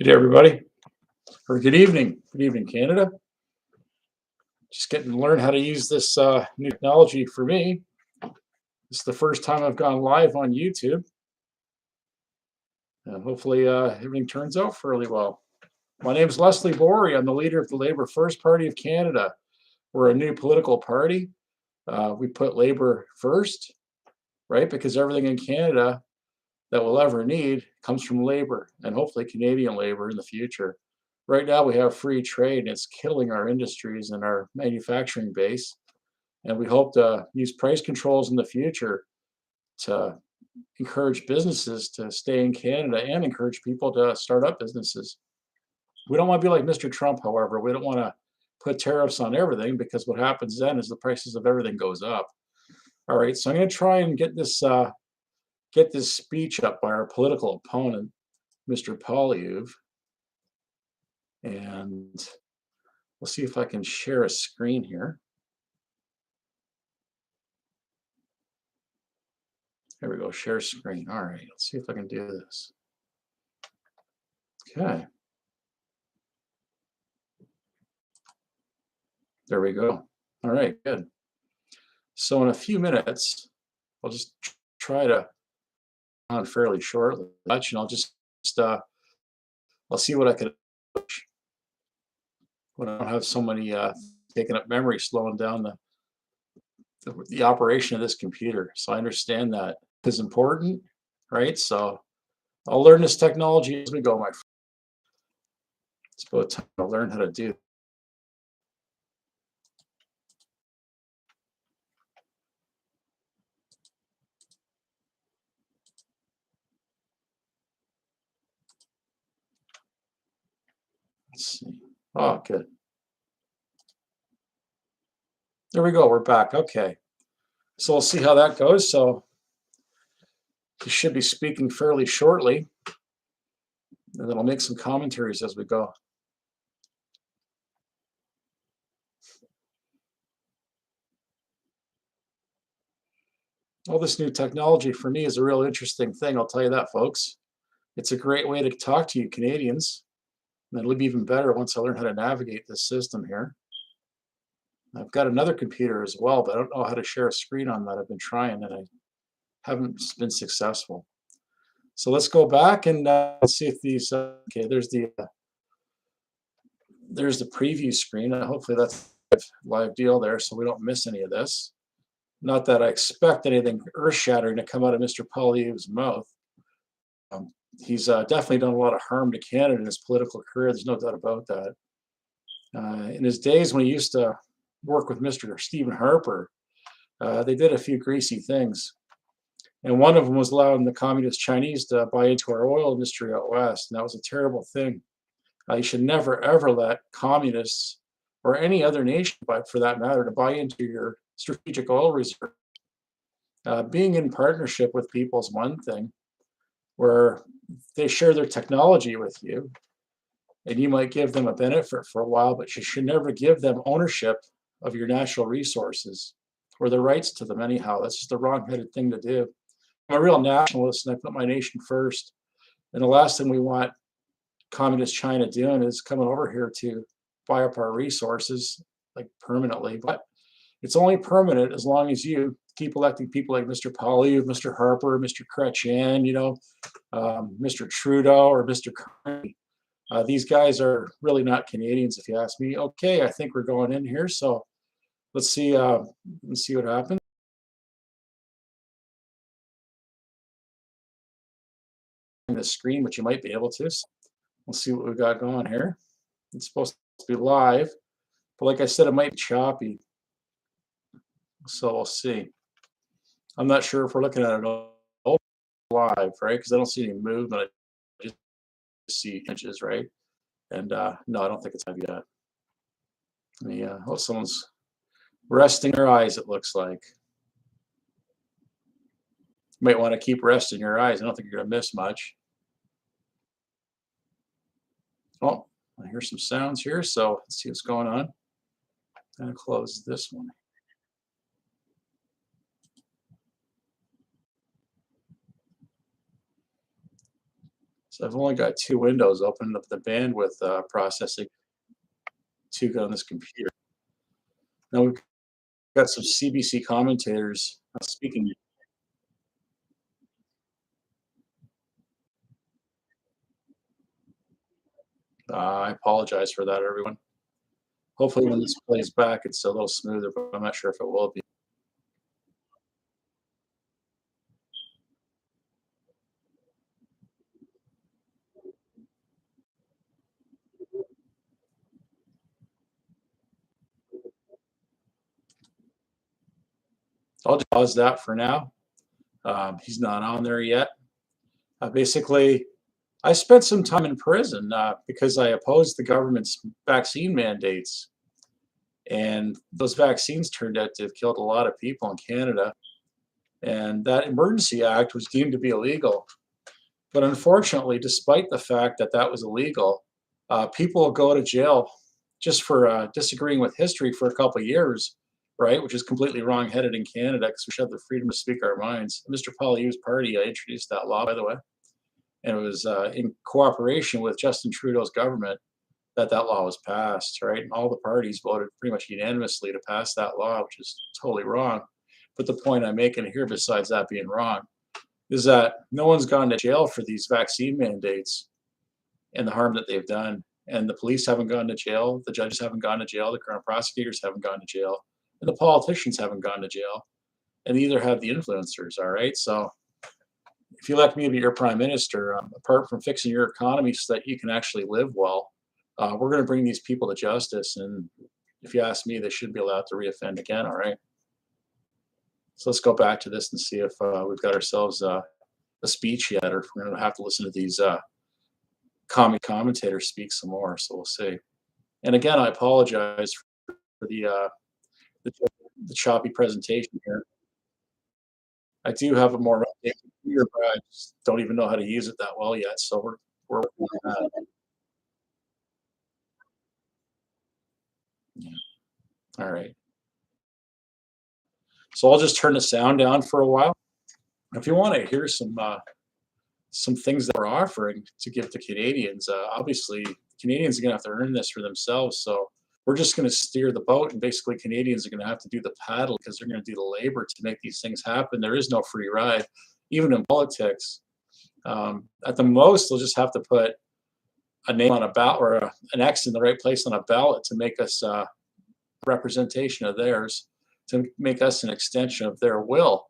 day, everybody, or good evening. Good evening, Canada. Just getting to learn how to use this new technology for me. This is the first time I've gone live on YouTube, and hopefully everything turns out fairly well. My name is Leslie Bory. I'm the leader of the Labour First Party of Canada. We're a new political party. We put Labour first, right? Because everything in Canada that we'll ever need comes from labor, and hopefully Canadian labor in the future. Right now we have free trade, and it's killing our industries and our manufacturing base. And we hope to use price controls in the future to encourage businesses to stay in Canada and encourage people to start up businesses. We don't want to be like Mr. Trump, however. We don't want to put tariffs on everything, because what happens then is the prices of everything goes up. All right, so I'm going to try and get this speech up by our political opponent, Mr. Poilievre. And we'll see if I can share a screen here. There we go, share screen. All right, let's see if I can do this. Okay. There we go. All right, good. So in a few minutes, I'll just try to on fairly shortly, and I'll just I'll see what I can when I don't have so many taking up memory, slowing down the operation of this computer. So I understand that is important, right? So I'll learn this technology as we go, my friend. It's about time to learn how to do. Let's see. Oh, good. There we go. We're back. Okay. So we'll see how that goes. So he should be speaking fairly shortly, and then I'll make some commentaries as we go. All this new technology for me is a real interesting thing. I'll tell you that, folks. It's a great way to talk to you Canadians. And it'll be even better once I learn how to navigate this system here. I've got another computer as well, but I don't know how to share a screen on that. I've been trying, and I haven't been successful. So let's go back and let's see if these. Okay, there's the preview screen. Hopefully that's a live deal there, so we don't miss any of this. Not that I expect anything earth-shattering to come out of Mr. Poilievre's mouth. He's definitely done a lot of harm to Canada in his political career. There's no doubt about that. In his days when he used to work with Mr. Stephen Harper, they did a few greasy things. And one of them was allowing the communist Chinese to buy into our oil industry out west. And that was a terrible thing. You should never, ever let communists or any other nation, but for that matter, to buy into your strategic oil reserve. Being in partnership with people is one thing, where they share their technology with you, and you might give them a benefit for a while, but you should never give them ownership of your natural resources or the rights to them anyhow. That's just a wrong-headed thing to do. I'm a real nationalist, and I put my nation first. And the last thing we want communist China doing is coming over here to buy up our resources, like permanently. But it's only permanent as long as you keep electing people like Mr. Poilievre, Mr. Harper, Mr. Chrétien, Mr. Trudeau, or Mr. Carney. These guys are really not Canadians, if you ask me. Okay, I think we're going in here, so let's see what happens. The screen, which you might be able to. So we'll see what we've got going here. It's supposed to be live, but like I said, it might be choppy. So we'll see. I'm not sure if we're looking at it all live, right? Because I don't see any movement. I just see inches, right? And no, I don't think it's live yet. Oh, someone's resting their eyes, it looks like. You might want to keep resting your eyes. I don't think you're going to miss much. Oh, I hear some sounds here, so let's see what's going on. I'm going to close this one. So I've only got two windows open up the bandwidth processing to go on this computer. Now we've got some CBC commentators speaking. I apologize for that, everyone. Hopefully when this plays back, it's a little smoother, but I'm not sure if it will be. I'll just pause that for now. He's not on there yet. Basically, I spent some time in prison because I opposed the government's vaccine mandates. And those vaccines turned out to have killed a lot of people in Canada. And that Emergency Act was deemed to be illegal. But unfortunately, despite the fact that that was illegal, people go to jail just for disagreeing with history for a couple of years, right? Which is completely wrong-headed in Canada because we should have the freedom to speak our minds. Mr. Poilievre's party introduced that law, by the way, and it was in cooperation with Justin Trudeau's government that that law was passed, right? And all the parties voted pretty much unanimously to pass that law, which is totally wrong. But the point I'm making here, besides that being wrong, is that no one's gone to jail for these vaccine mandates and the harm that they've done. And the police haven't gone to jail, the judges haven't gone to jail, the current prosecutors haven't gone to jail, and the politicians haven't gone to jail, and neither have the influencers, all right? So if you elect me to be your prime minister, apart from fixing your economy so that you can actually live well, we're going to bring these people to justice. And if you ask me, they should be allowed to reoffend again, all right? So let's go back to this and see if we've got ourselves a speech yet, or if we're going to have to listen to these commentators speak some more. So we'll see. And again, I apologize for the choppy presentation here. I do have a more updated computer, but I just don't even know how to use it that well yet. So we're working on that. Yeah. All right. So I'll just turn the sound down for a while. If you want to hear some things that we're offering to give to Canadians, obviously Canadians are going to have to earn this for themselves. So we're just going to steer the boat, and basically Canadians are going to have to do the paddle because they're going to do the labor to make these things happen. There is no free ride, even in politics. At the most, they'll just have to put a name on a ballot or an X in the right place on a ballot to make us representation of theirs, to make us an extension of their will.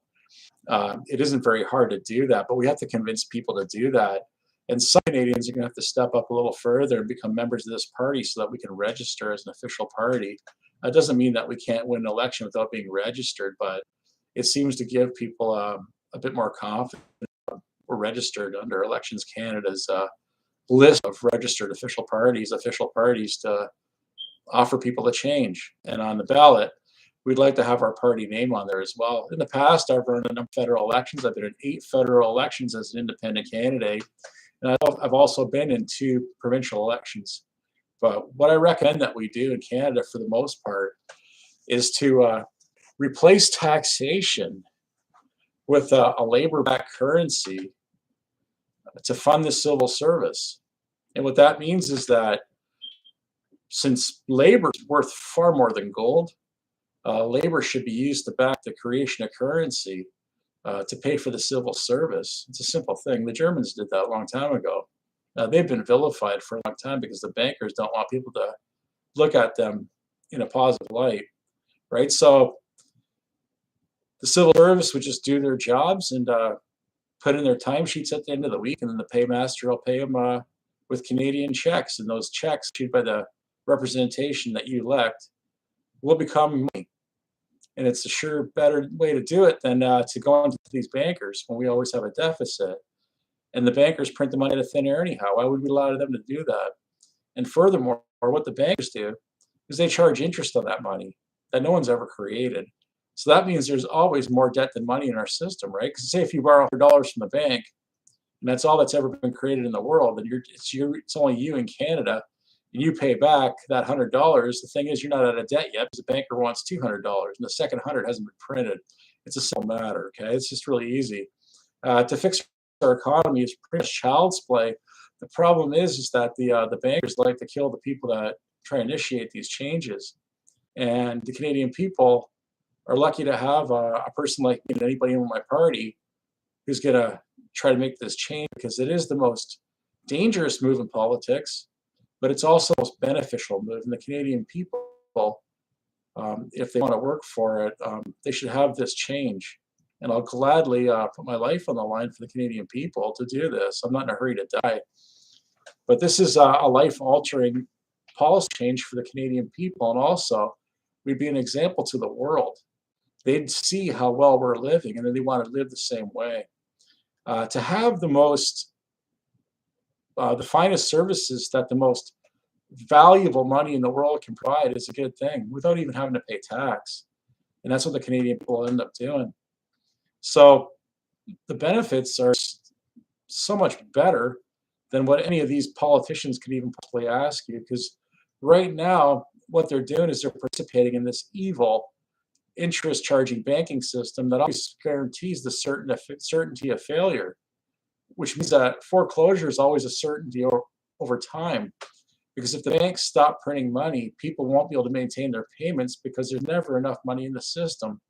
It isn't very hard to do that, but we have to convince people to do that. And some Canadians are going to have to step up a little further and become members of this party so that we can register as an official party. That doesn't mean that we can't win an election without being registered, but it seems to give people a bit more confidence. We're registered under Elections Canada's list of registered official parties to offer people a change. And on the ballot, we'd like to have our party name on there as well. In the past, I've run in federal elections. I've been in 8 federal elections as an independent candidate. And I've also been in 2 provincial elections. But what I recommend that we do in Canada for the most part is to replace taxation with a labor-backed currency to fund the civil service. And what that means is that since labor is worth far more than gold, labor should be used to back the creation of currency to pay for the civil service. It's a simple thing. The Germans did that a long time ago. They've been vilified for a long time because the bankers don't want people to look at them in a positive light, right? So the civil service would just do their jobs and put in their timesheets at the end of the week, and then the paymaster will pay them with Canadian checks, and those checks issued by the representation that you elect will become money. And it's a sure better way to do it than to go into these bankers when we always have a deficit. And the bankers print the money out of thin air anyhow. Why would we allow them to do that? And furthermore, what the bankers do is they charge interest on that money that no one's ever created. So that means there's always more debt than money in our system, right? Because say if you borrow $100 from the bank, and that's all that's ever been created in the world, and it's only you in Canada, and you pay back that $100. The thing is, you're not out of debt yet because the banker wants $200, and the second 100 hasn't been printed. It's a simple matter, okay? It's just really easy. To fix our economy is pretty much child's play. The problem is that the bankers like to kill the people that try to initiate these changes, and the Canadian people are lucky to have a person like me and anybody in my party who's going to try to make this change, because it is the most dangerous move in politics, but it's also the most beneficial move. And the Canadian people, if they want to work for it, they should have this change. And I'll gladly put my life on the line for the Canadian people to do this. I'm not in a hurry to die. But this is a life-altering policy change for the Canadian people. And also, we'd be an example to the world. They'd see how well we're living, and then they want to live the same way. To have the finest services that the most valuable money in the world can provide is a good thing without even having to pay tax. And that's what the Canadian people end up doing. So the benefits are so much better than what any of these politicians could even possibly ask you, because right now what they're doing is they're participating in this evil interest charging banking system that always guarantees the certainty of failure, which means that foreclosure is always a certainty over time. Because if the banks stop printing money, people won't be able to maintain their payments because there's never enough money in the system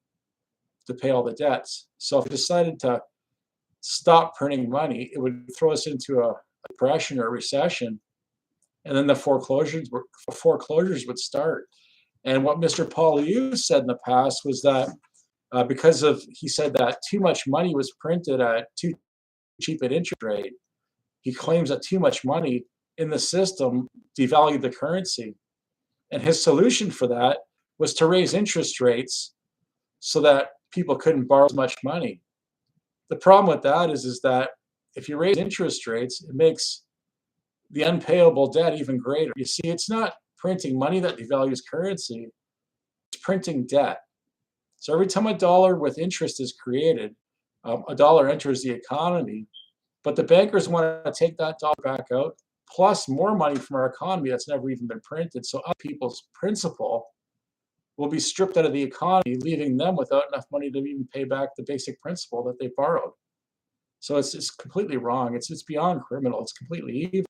to pay all the debts. So if we decided to stop printing money, it would throw us into a depression or a recession, and then the foreclosures would start. And what Mr. Poilievre said in the past was that he said that too much money was printed at too cheap an interest rate. He claims that too much money in the system devalued the currency. And his solution for that was to raise interest rates so that people couldn't borrow as much money. The problem with that is that if you raise interest rates, it makes the unpayable debt even greater. You see, it's not printing money that devalues currency, it's printing debt. So every time a dollar with interest is created, a dollar enters the economy, but the bankers want to take that dollar back out, plus more money from our economy that's never even been printed. So other people's principal will be stripped out of the economy, leaving them without enough money to even pay back the basic principal that they borrowed. So it's completely wrong. It's beyond criminal. It's completely evil.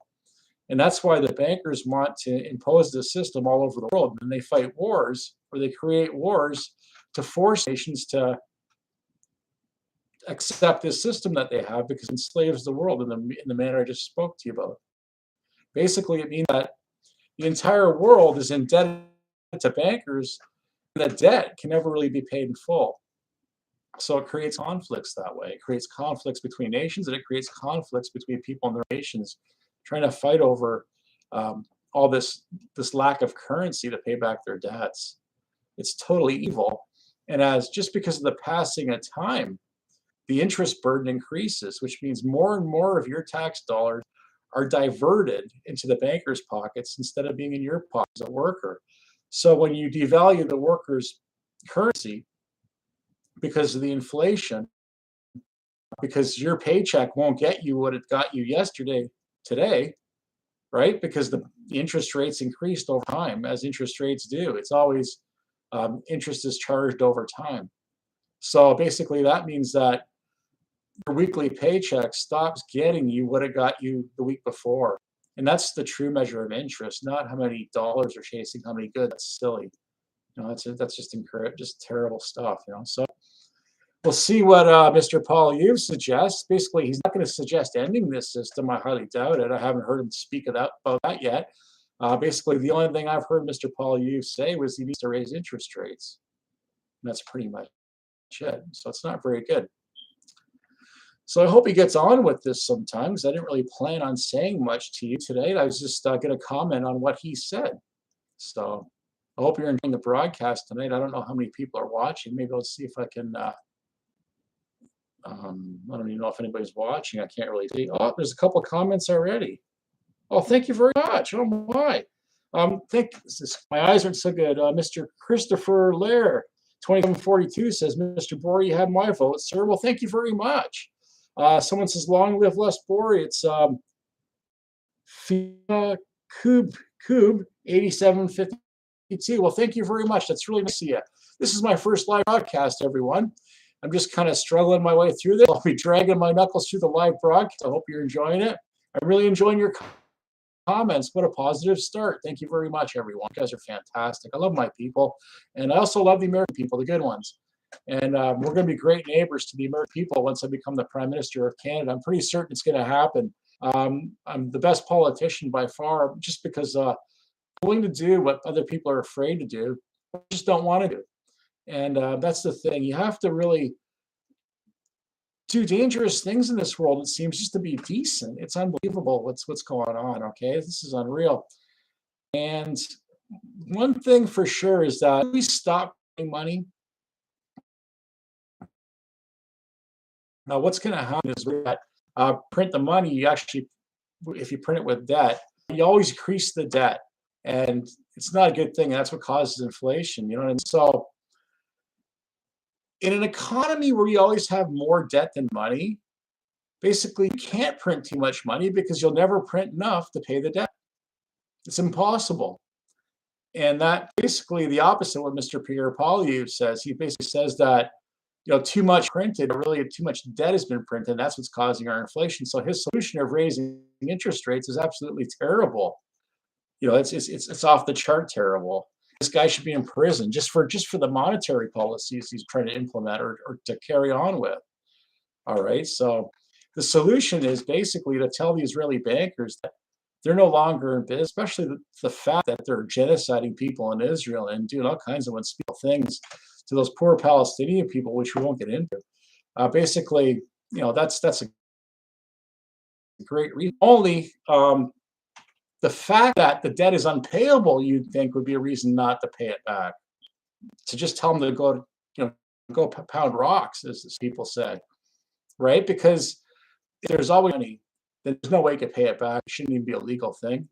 And that's why the bankers want to impose this system all over the world. And they fight wars, or they create wars to force nations to accept this system that they have, because it enslaves the world in the manner I just spoke to you about. Basically, it means that the entire world is indebted to bankers, and the debt can never really be paid in full. So it creates conflicts that way. It creates conflicts between nations, and it creates conflicts between people in their nations trying to fight over all this lack of currency to pay back their debts. It's totally evil. And just because of the passing of time, the interest burden increases, which means more and more of your tax dollars are diverted into the bankers' pockets instead of being in your pocket as a worker. So when you devalue the worker's currency because of the inflation, because your paycheck won't get you what it got you today, right? Because the interest rates increased over time, as interest rates do. It's always interest is charged over time. So basically that means that your weekly paycheck stops getting you what it got you the week before. And that's the true measure of interest, not how many dollars are chasing how many goods. That's silly. That's just terrible stuff, So we'll see what Mr. Poilievre suggests. Basically, he's not going to suggest ending this system. I highly doubt it. I haven't heard him speak about that yet. Basically, the only thing I've heard Mr. Poilievre say was he needs to raise interest rates. And that's pretty much it. So it's not very good. So I hope he gets on with this sometimes. I didn't really plan on saying much to you today. I was just going to comment on what he said. So I hope you're enjoying the broadcast tonight. I don't know how many people are watching. Maybe I'll see if I can... I don't even know if anybody's watching. I can't really see. Oh, there's a couple comments already. Oh, thank you very much. Oh my. My eyes aren't so good. Mr. Christopher Lair, 2742 says, Mr. Bory, you have my vote, sir. Well, thank you very much. Someone says, long live Les Bory. It's Fia Koob 8752. Well, thank you very much. That's really nice of you. This is my first live broadcast, everyone. I'm just kind of struggling my way through this. I'll be dragging my knuckles through the live broadcast. I hope you're enjoying it. I'm really enjoying your comments. What a positive start. Thank you very much, everyone. You guys are fantastic. I love my people. And I also love the American people, the good ones. And we're going to be great neighbors to the American people once I become the Prime Minister of Canada. I'm pretty certain it's going to happen. I'm the best politician by far just because I'm willing to do what other people are afraid to do, or just don't want to do. And that's the thing. You have to really do dangerous things in this world. It seems just to be decent. It's unbelievable what's going on. Okay, this is unreal. And one thing for sure is that we stop paying money. Now, what's going to happen is that print the money. You actually, if you print it with debt, you always increase the debt, and it's not a good thing. That's what causes inflation. You know what I mean? So, in an economy where you always have more debt than money, basically you can't print too much money because you'll never print enough to pay the debt. It's impossible. And that basically the opposite of what Mr. Pierre Poilievre says. He basically says that too much printed, or really too much debt has been printed. That's what's causing our inflation. So his solution of raising interest rates is absolutely terrible. It's off the chart terrible. This guy should be in prison just for the monetary policies he's trying to implement or to carry on with. All right. So the solution is basically to tell the Israeli bankers that they're no longer in business, especially the fact that they're genociding people in Israel and doing all kinds of unspeakable things to those poor Palestinian people, which we won't get into. Basically, that's a great reason. Only the fact that the debt is unpayable, you'd think would be a reason not to pay it back. To just tell them to go pound rocks, as people say, right? Because if there's always money, then there's no way you could pay it back. It shouldn't even be a legal thing,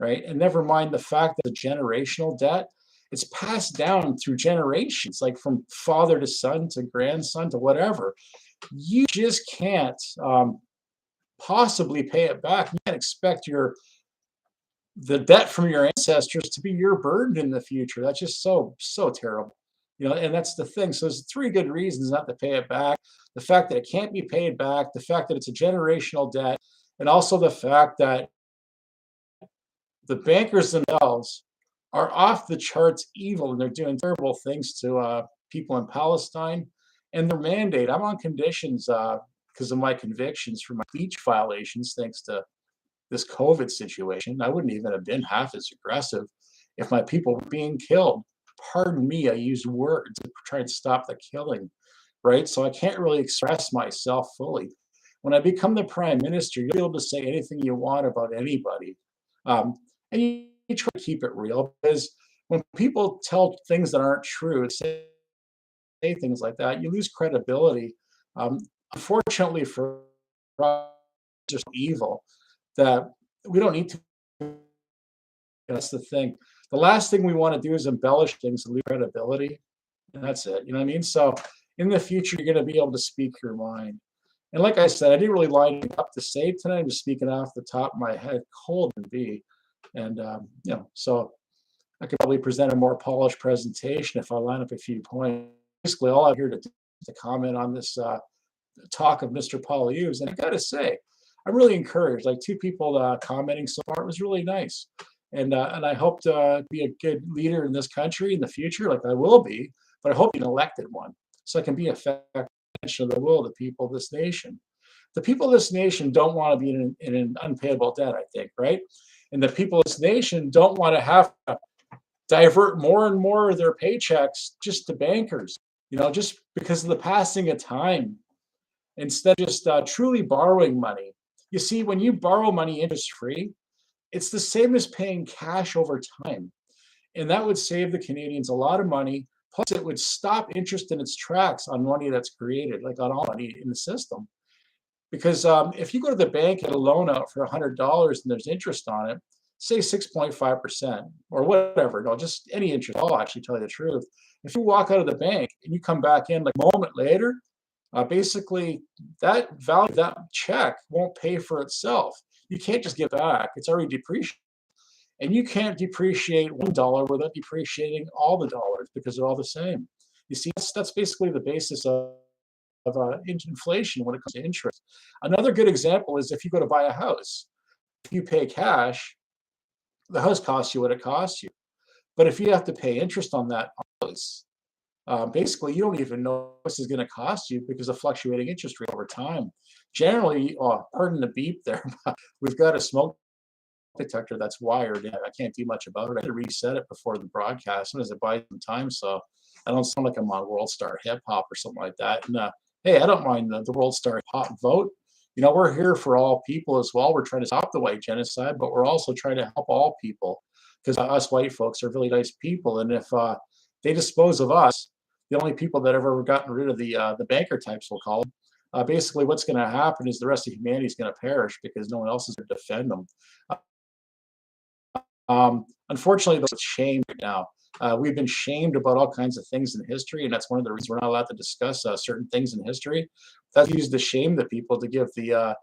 right? And never mind the fact that the generational debt, it's passed down through generations, like from father to son to grandson to whatever. You just can't possibly pay it back. You can't expect the debt from your ancestors to be your burden in the future. That's just so terrible. And that's the thing. So there's three good reasons not to pay it back: the fact that it can't be paid back, the fact that it's a generational debt, and also the fact that the bankers themselves are off the charts evil, and they're doing terrible things to people in Palestine. And their mandate, I'm on conditions because of my convictions for my speech violations, thanks to this COVID situation. I wouldn't even have been half as aggressive if my people were being killed. Pardon me, I use words to try and stop the killing, right? So I can't really express myself fully. When I become the Prime Minister, you'll be able to say anything you want about anybody. And you try to keep it real, because when people tell things that aren't true, say things like that, you lose credibility. Unfortunately for us, just evil that we don't need to. That's the thing. The last thing we want to do is embellish things and lose credibility. And that's it. You know what I mean? So in the future, you're going to be able to speak your mind. And like I said, I didn't really line up to say tonight. I'm just speaking off the top of my head, cold and be. And, so I could probably present a more polished presentation if I line up a few points. Basically, all I'm here to comment on this talk of Mr. Poilievre's. And I got to say, I'm really encouraged. Like, 2 people commenting so far, it was really nice. And I hope to be a good leader in this country in the future, like I will be, but I hope an elected one, so I can be effective of the will of the people of this nation. The people of this nation don't want to be in an unpayable debt, I think, right? And the people of this nation don't want to have to divert more and more of their paychecks just to bankers, just because of the passing of time, instead of just truly borrowing money. You see, when you borrow money interest-free, it's the same as paying cash over time. And that would save the Canadians a lot of money. Plus, it would stop interest in its tracks on money that's created, like on all money in the system. Because if you go to the bank and get a loan out for $100 and there's interest on it, say 6.5% or whatever, just any interest, I'll actually tell you the truth. If you walk out of the bank and you come back in like a moment later, basically that value, that check won't pay for itself. You can't just give back. It's already depreciated. And you can't depreciate $1 without depreciating all the dollars, because they're all the same. You see, that's basically the basis of inflation when it comes to interest. Another good example is if you go to buy a house. if you pay cash, the house costs you what it costs you. But if you have to pay interest on that house, basically you don't even know what this is going to cost you because of fluctuating interest rate over time. Generally, pardon the beep there, we've got a smoke detector that's wired in. I can't do much about it. I had to reset it before the broadcast. Sometimes it buys some time, so I don't sound like I'm on World Star Hip Hop or something like that. And hey, I don't mind the World Star Hip Hop vote. You know, we're here for all people as well. We're trying to stop the white genocide, but we're also trying to help all people because us white folks are really nice people. And if they dispose of us, the only people that have ever gotten rid of the banker types, we'll call them, basically what's going to happen is the rest of humanity is going to perish because no one else is going to defend them. Unfortunately, there's shame right now. We've been shamed about all kinds of things in history, and that's one of the reasons we're not allowed to discuss certain things in history. That's used to shame the people to give the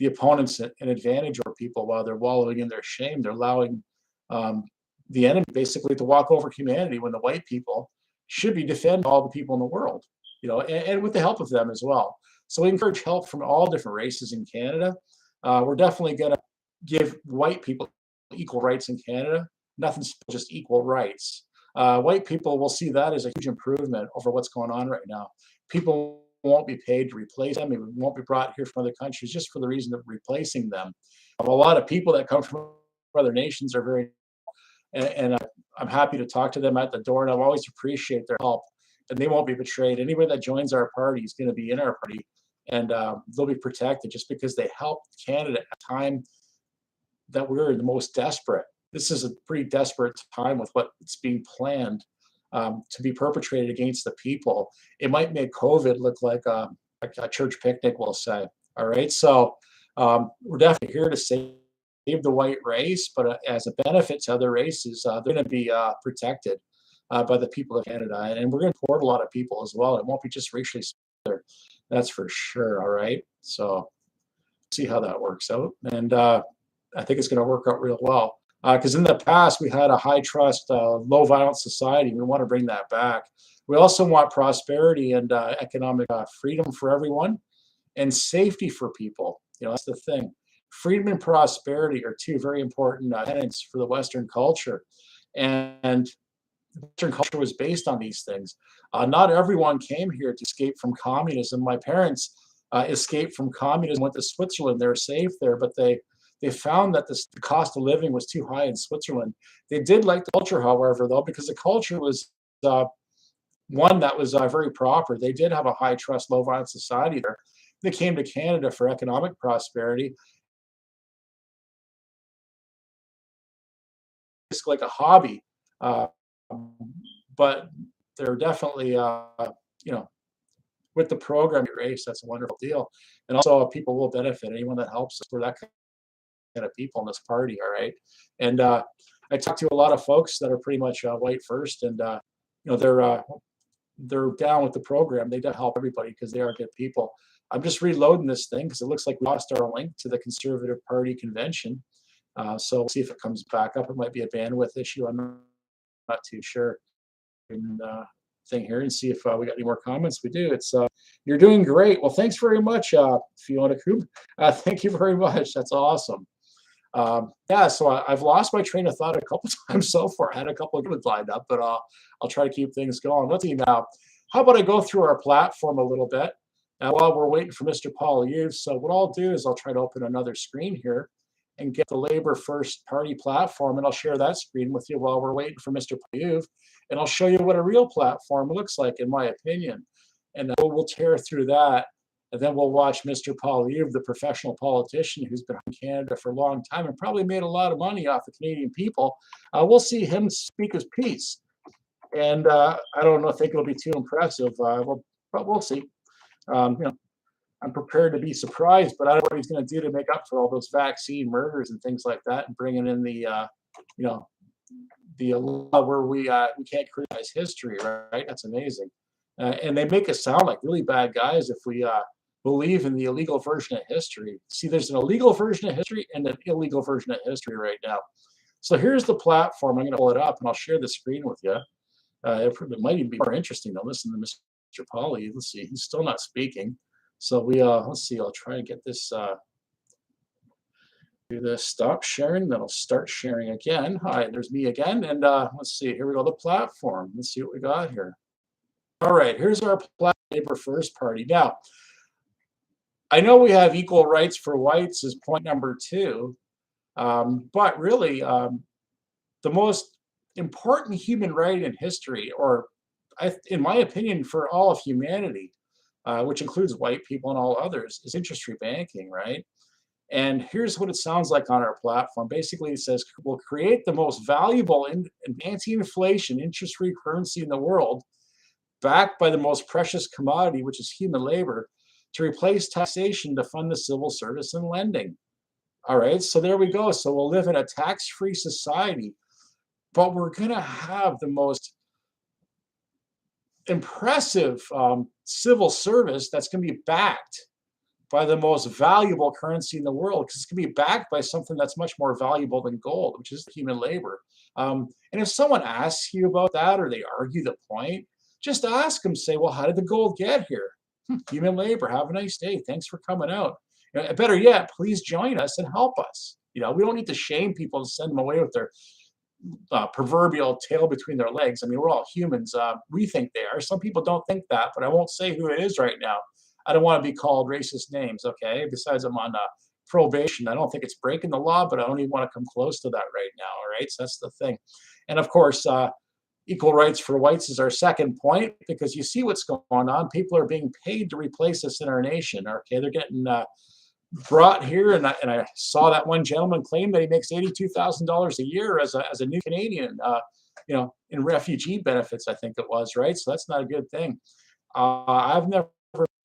opponents an advantage over people while they're wallowing in their shame. They're allowing the enemy basically to walk over humanity when the white people should be defending all the people in the world, you know, and with the help of them as well. So we encourage help from all different races in Canada. We're definitely going to give white people equal rights in Canada. Nothing's just equal rights. White people will see that as a huge improvement over what's going on right now. People won't be paid to replace them. It won't be brought here from other countries just for the reason of replacing them. A lot of people that come from other nations are very, and I'm happy to talk to them at the door, and I'll always appreciate their help. And they won't be betrayed. Anybody that joins our party is going to be in our party, and they'll be protected just because they helped Canada at a time that we're the most desperate. This is a pretty desperate time with what's being planned to be perpetrated against the people. It might make COVID look like a church picnic, we'll say. All right, so we're definitely here to save the white race, but as a benefit to other races, they're going to be protected by the people of Canada, and we're going to support a lot of people as well. It won't be just racially split, that's for sure. All right, so see how that works out, and I think it's going to work out real well. Because in the past, we had a high trust, low violence society. We want to bring that back. We also want prosperity and economic freedom for everyone and safety for people. You know, that's the thing. Freedom and prosperity are two very important tenets for the Western culture. And Western culture was based on these things. Not everyone came here to escape from communism. My parents escaped from communism, went to Switzerland. They're safe there, but they found that the cost of living was too high in Switzerland. They did like the culture, however, though, because the culture was one that was very proper. They did have a high trust, low violence society there. They came to Canada for economic prosperity. It's like a hobby, but they're definitely, you know, with the program race, that's a wonderful deal. And also people will benefit, anyone that helps us. We're that kind of people in this party, all right? And I talked to a lot of folks that are pretty much white first, and you know, they're down with the program. They do help everybody because they are good people. I'm just reloading this thing because it looks like we lost our link to the Conservative Party convention. So we'll see if it comes back up. It might be a bandwidth issue. I'm not too sure. Thing here and see if we got any more comments. We do. It's you're doing great. Well, thanks very much, Fiona Coop. Thank you very much. That's awesome. Yeah, so I've lost my train of thought a couple times so far. I had a couple of good ones lined up, but I'll try to keep things going. Let's see now. How about I go through our platform a little bit while we're waiting for Mr. Poilievre. So what I'll do is I'll try to open another screen here and get the Labour First Party platform, and I'll share that screen with you while we're waiting for Mr. Poilievre, and I'll show you what a real platform looks like, in my opinion. And we'll tear through that, and then we'll watch Mr. Poilievre, the professional politician who's been in Canada for a long time and probably made a lot of money off the Canadian people. We'll see him speak his piece. And I don't think it'll be too impressive, but we'll see. You know, I'm prepared to be surprised, but I don't know what he's going to do to make up for all those vaccine murders and things like that, and bringing in the, you know, the law where we can't criticize history, right? That's amazing. And they make us sound like really bad guys if we believe in the illegal version of history. See, there's an illegal version of history and an illegal version of history right now. So here's the platform. I'm going to pull it up and I'll share the screen with you. It might even be more interesting to listen to Mr. Poilievre. Let's see, he's still not speaking. So let's see, I'll try and get this. Do this, stop sharing, then I'll start sharing again. Hi, there's me again. And let's see, here we go, the platform. Let's see what we got here. All right, here's our labor first party. Now, I know we have equal rights for whites as point number 2, but really, the most important human right in history, or in my opinion, for all of humanity, which includes white people and all others, is interest-free banking, right? And here's what it sounds like on our platform. Basically, it says we'll create the most valuable and anti-inflation interest-free currency in the world, backed by the most precious commodity, which is human labor, to replace taxation to fund the civil service and lending. All right, so there we go. So we'll live in a tax-free society, but we're going to have the most impressive civil service that's going to be backed by the most valuable currency in the world, because it's going to be backed by something that's much more valuable than gold, which is human labor. And if someone asks you about that, or they argue the point, just ask them, say, well, how did the gold get here? Human labor. Have a nice day. Thanks for coming out. Better yet, please join us and help us. We don't need to shame people and send them away with their proverbial tail between their legs. I mean, we're all humans. We think they are. Some people don't think that, but I won't say who it is right now. I don't want to be called racist names, okay? Besides, I'm on probation. I don't think it's breaking the law, but I don't even want to come close to that right now, all right? So that's the thing. And of course, equal rights for whites is our second point, because you see what's going on. People are being paid to replace us in our nation, okay? They're getting brought here, and I saw that one gentleman claim that he makes $82,000 a year as a new Canadian, in refugee benefits, I think it was, right? So that's not a good thing. I've never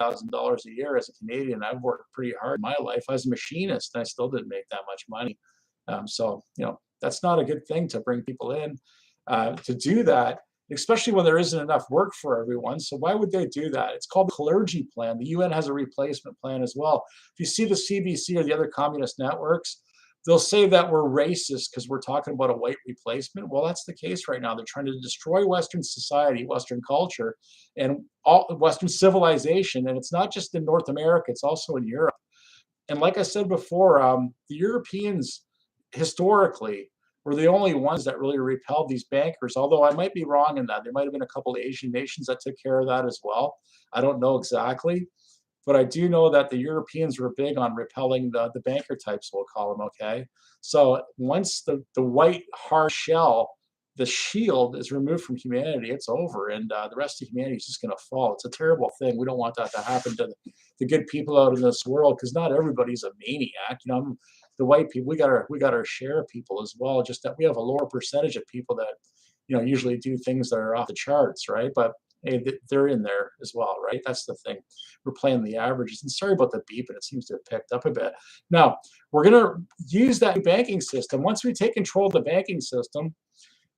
$1,000 a year as a Canadian. I've worked pretty hard in my life. I was a machinist, and I still didn't make that much money. So that's not a good thing to bring people in to do that, especially when there isn't enough work for everyone. So why would they do that? It's called the clergy plan. The UN has a replacement plan as well. If you see the CBC or the other communist networks, they'll say that we're racist because we're talking about a white replacement. Well, that's the case right now. They're trying to destroy Western society, Western culture, and all Western civilization. And it's not just in North America, it's also in Europe. And like I said before, the Europeans historically were the only ones that really repelled these bankers, although I might be wrong in that. There might have been a couple of Asian nations that took care of that as well. I don't know exactly. But I do know that the Europeans were big on repelling the banker types, we'll call them, okay? So once the white hard shell, the shield is removed from humanity, it's over, and the rest of humanity is just going to fall. It's a terrible thing. We don't want that to happen to the good people out in this world, because not everybody's a maniac. The white people, we got our share of people as well, just that we have a lower percentage of people that usually do things that are off the charts, right? But hey, they're in there as well, right? That's the thing. We're playing the averages. And sorry about the beep, and it seems to have picked up a bit. Now, we're going to use that banking system. Once we take control of the banking system,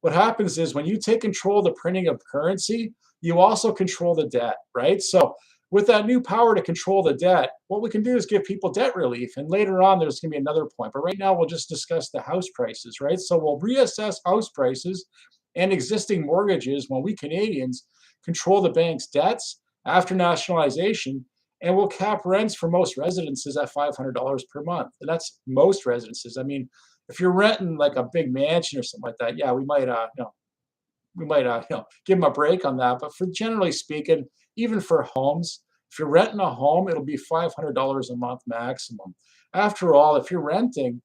what happens is when you take control of the printing of currency, you also control the debt, right? So with that new power to control the debt, what we can do is give people debt relief. And later on, there's going to be another point. But right now, we'll just discuss the house prices, right? So we'll reassess house prices and existing mortgages when we Canadians control the bank's debts after nationalization, and we'll cap rents for most residences at $500 per month. And that's most residences. I mean, if you're renting like a big mansion or something like that, yeah, we might give them a break on that. But for generally speaking, even for homes, if you're renting a home, it'll be $500 a month maximum. After all, if you're renting,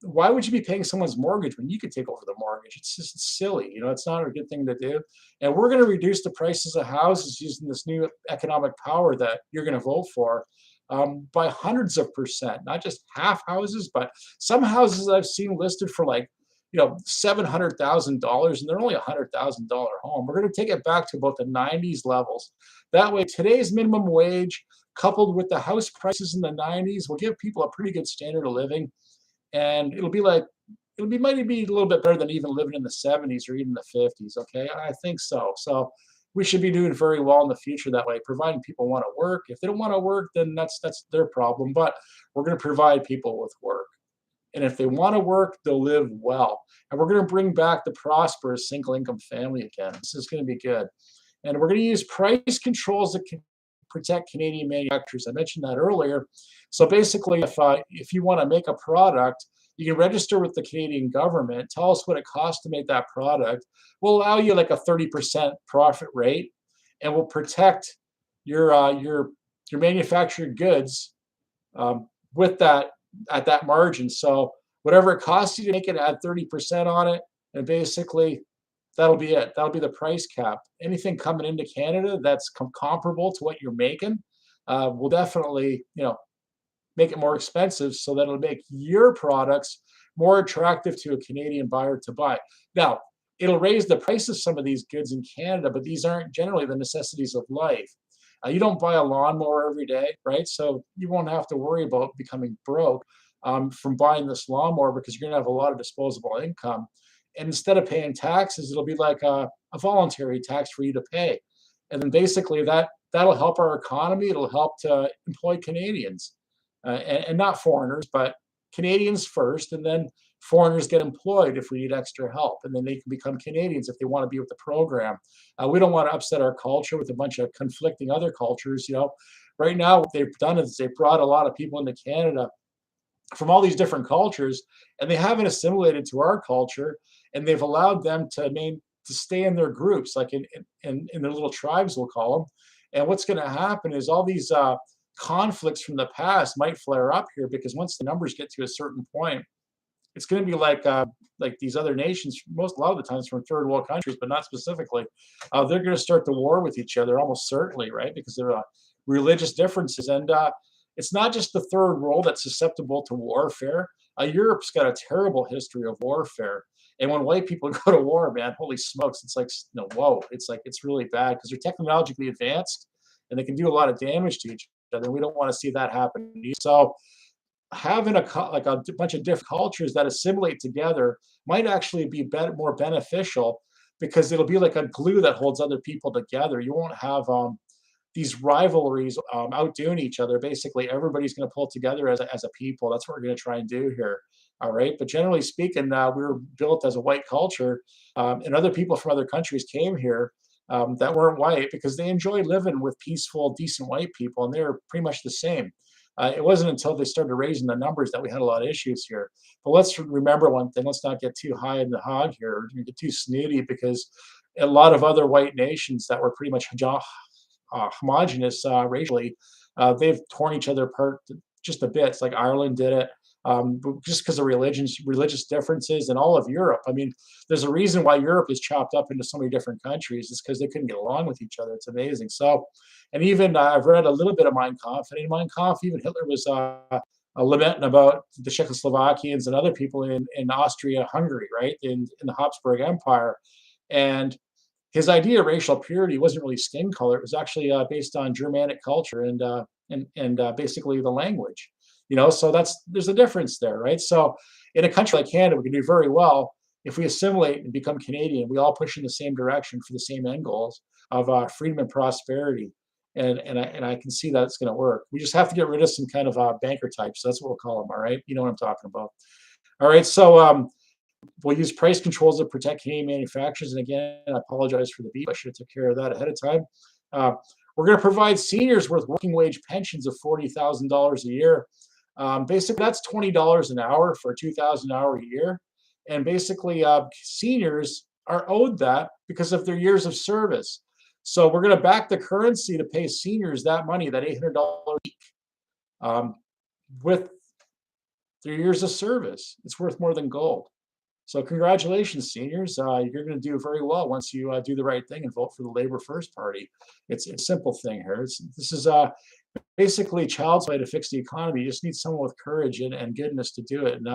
why would you be paying someone's mortgage when you could take over the mortgage? It's just silly. It's not a good thing to do. And we're going to reduce the prices of houses using this new economic power that you're going to vote for by hundreds of percent, not just half houses, but some houses I've seen listed for like, $700,000, and they're only $100,000 home. We're going to take it back to about the 90s levels. That way, today's minimum wage coupled with the house prices in the 90s will give people a pretty good standard of living. And might be a little bit better than even living in the 70s or even the 50s. Okay, I think so. So we should be doing very well in the future that way, providing people want to work. If they don't want to work, then that's their problem. But we're going to provide people with work. And if they want to work, they'll live well. And we're going to bring back the prosperous single income family again. This is going to be good. And we're going to use price controls that can protect Canadian manufacturers. I mentioned that earlier. So basically, if you want to make a product, you can register with the Canadian government, tell us what it costs to make that product. We'll allow you like a 30% profit rate, and we'll protect your manufactured goods with that at that margin. So whatever it costs you to make it, add 30% on it, and basically that'll be it. That'll be the price cap. Anything coming into Canada that's comparable to what you're making will definitely, make it more expensive, so that it'll make your products more attractive to a Canadian buyer to buy. Now, it'll raise the price of some of these goods in Canada, but these aren't generally the necessities of life. You don't buy a lawnmower every day, right? So you won't have to worry about becoming broke from buying this lawnmower, because you're going to have a lot of disposable income. And instead of paying taxes, it'll be like a voluntary tax for you to pay. And then basically that'll help our economy. It'll help to employ Canadians and not foreigners, but Canadians first, and then foreigners get employed if we need extra help, and then they can become Canadians if they want to be with the program. We don't want to upset our culture with a bunch of conflicting other cultures. Right now what they've done is they've brought a lot of people into Canada from all these different cultures, and they haven't assimilated to our culture, and they've allowed them to stay in their groups, like in their little tribes, we'll call them. And what's going to happen is all these conflicts from the past might flare up here, because once the numbers get to a certain point, it's going to be like these other nations, a lot of the times from third world countries, but not specifically. They're going to start to war with each other almost certainly, right? Because there are religious differences, and it's not just the third world that's susceptible to warfare. Europe's got a terrible history of warfare, and when white people go to war, man, holy smokes, it's like, whoa, it's really bad, because they're technologically advanced and they can do a lot of damage to each other. We don't want to see that happen. So having a bunch of different cultures that assimilate together might actually be more beneficial, because it'll be like a glue that holds other people together. You won't have these rivalries outdoing each other. Basically, everybody's going to pull together as a people. That's what we're going to try and do here. All right. But generally speaking, we were built as a white culture, and other people from other countries came here that weren't white, because they enjoyed living with peaceful, decent white people, and they were pretty much the same. It wasn't until they started raising the numbers that we had a lot of issues here. But let's remember one thing. Let's not get too high in the hog here, or get too snooty, because a lot of other white nations that were pretty much homogenous racially, they've torn each other apart just a bit. It's like Ireland did it. Just because of religious differences, and all of Europe. I mean, there's a reason why Europe is chopped up into so many different countries. It's because they couldn't get along with each other. It's amazing. So, and even I've read a little bit of Mein Kampf, and in Mein Kampf, even Hitler was lamenting about the Czechoslovakians and other people in Austria-Hungary, right, in the Habsburg Empire. And his idea of racial purity wasn't really skin color. It was actually based on Germanic culture and basically the language. So there's a difference there, right? So in a country like Canada, we can do very well if we assimilate and become Canadian. We all push in the same direction for the same end goals of freedom and prosperity, and I can see that it's going to work. We just have to get rid of some kind of banker types. That's what we'll call them. All right, you know what I'm talking about. All right, so we'll use price controls to protect Canadian manufacturers. And again, I apologize for the beep. I should have took care of that ahead of time. We're going to provide seniors with working wage pensions of $40,000 a year. Basically, that's $20 an hour for a 2,000 hour a year. And basically, seniors are owed that because of their years of service. So we're going to back the currency to pay seniors that money, that $800 a week, with their years of service. It's worth more than gold. So congratulations, seniors. You're going to do very well once you do the right thing and vote for the Labor First Party. It's a simple thing here. This is basically child's play to fix the economy. You just need someone with courage and goodness to do it. And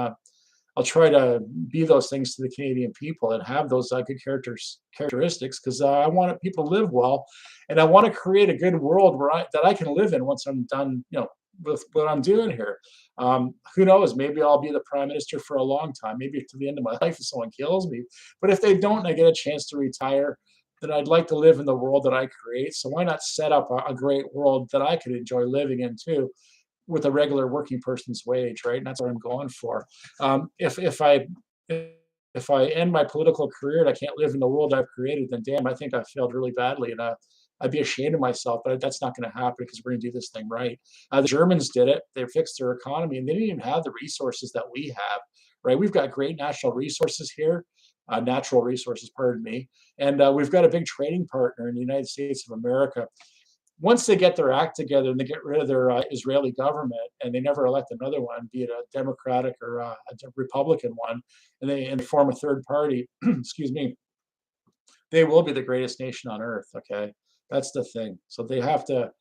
I'll try to be those things to the Canadian people and have those good characteristics, because I want people to live well, and I want to create a good world that I can live in once I'm done, with what I'm doing here. Who knows? Maybe I'll be the prime minister for a long time, maybe to the end of my life if someone kills me. But if they don't and I get a chance to retire, then I'd like to live in the world that I create. So why not set up a great world that I could enjoy living in too, with a regular working person's wage, right? And that's what I'm going for. If I end my political career and I can't live in the world I've created, then damn, I think I failed really badly. And I'd be ashamed of myself, but that's not going to happen because we're going to do this thing right. The Germans did it. They fixed their economy, and they didn't even have the resources that we have, right? We've got great national resources here, natural resources, pardon me. And we've got a big trading partner in the United States of America. Once they get their act together and they get rid of their Israeli government and they never elect another one, be it a Democratic or a Republican one, and they form a third party, excuse me, they will be the greatest nation on earth. Okay, that's the thing. So they have to,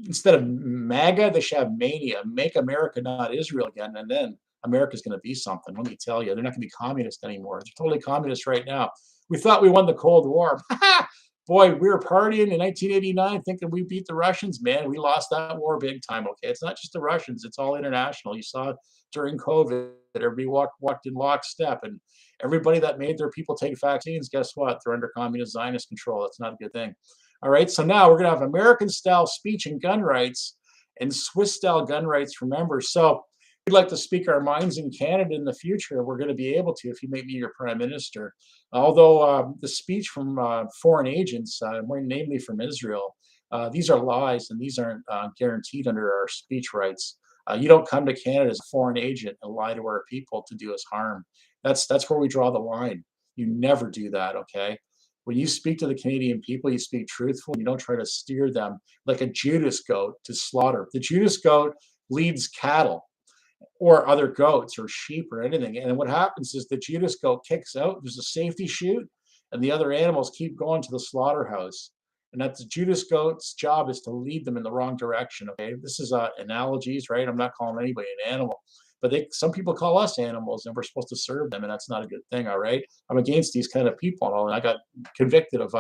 instead of MAGA, they should have mania. Make America not Israel again, and then America's going to be something. Let me tell you, they're not going to be communist anymore. They're totally communist right now. We thought we won the Cold War. Boy, we were partying in 1989 thinking we beat the Russians. Man, we lost that war big time. Okay, it's not just the Russians, it's all international. You saw during COVID that everybody walked in lockstep, and everybody that made their people take vaccines, guess what? They're under communist Zionist control. That's not a good thing. All right, so now we're going to have American-style speech and gun rights and Swiss-style gun rights for members. So we'd like to speak our minds in Canada in the future. We're going to be able to if you make me your prime minister. Although the speech from foreign agents, more namely from Israel, these are lies and these aren't guaranteed under our speech rights. You don't come to Canada as a foreign agent and lie to our people to do us harm. That's where we draw the line. You never do that, okay? When you speak to the Canadian people, you speak truthfully. You don't try to steer them like a Judas goat to slaughter. The Judas goat leads cattle or other goats or sheep or anything. And what happens is the Judas goat kicks out, there's a safety chute, and the other animals keep going to the slaughterhouse. And that's the Judas goat's job is to lead them in the wrong direction. Okay, this is analogies, right? I'm not calling anybody an animal, but some people call us animals, and we're supposed to serve them, and that's not a good thing. All right, I'm against these kind of people, and all. And I got convicted of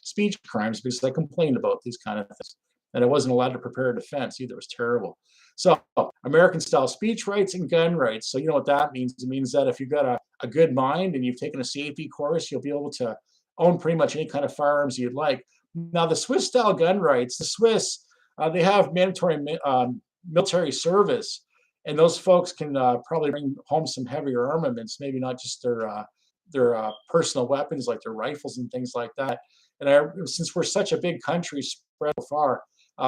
speech crimes because I complained about these kind of things, and I wasn't allowed to prepare a defense either. It was terrible. So American style speech rights and gun rights. So you know what that means? It means that if you've got a good mind and you've taken a safety course, you'll be able to own pretty much any kind of firearms you'd like. Now the Swiss style gun rights, the Swiss, they have mandatory military service, and those folks can probably bring home some heavier armaments, maybe not just their personal weapons like their rifles and things like that. And since we're such a big country spread so far,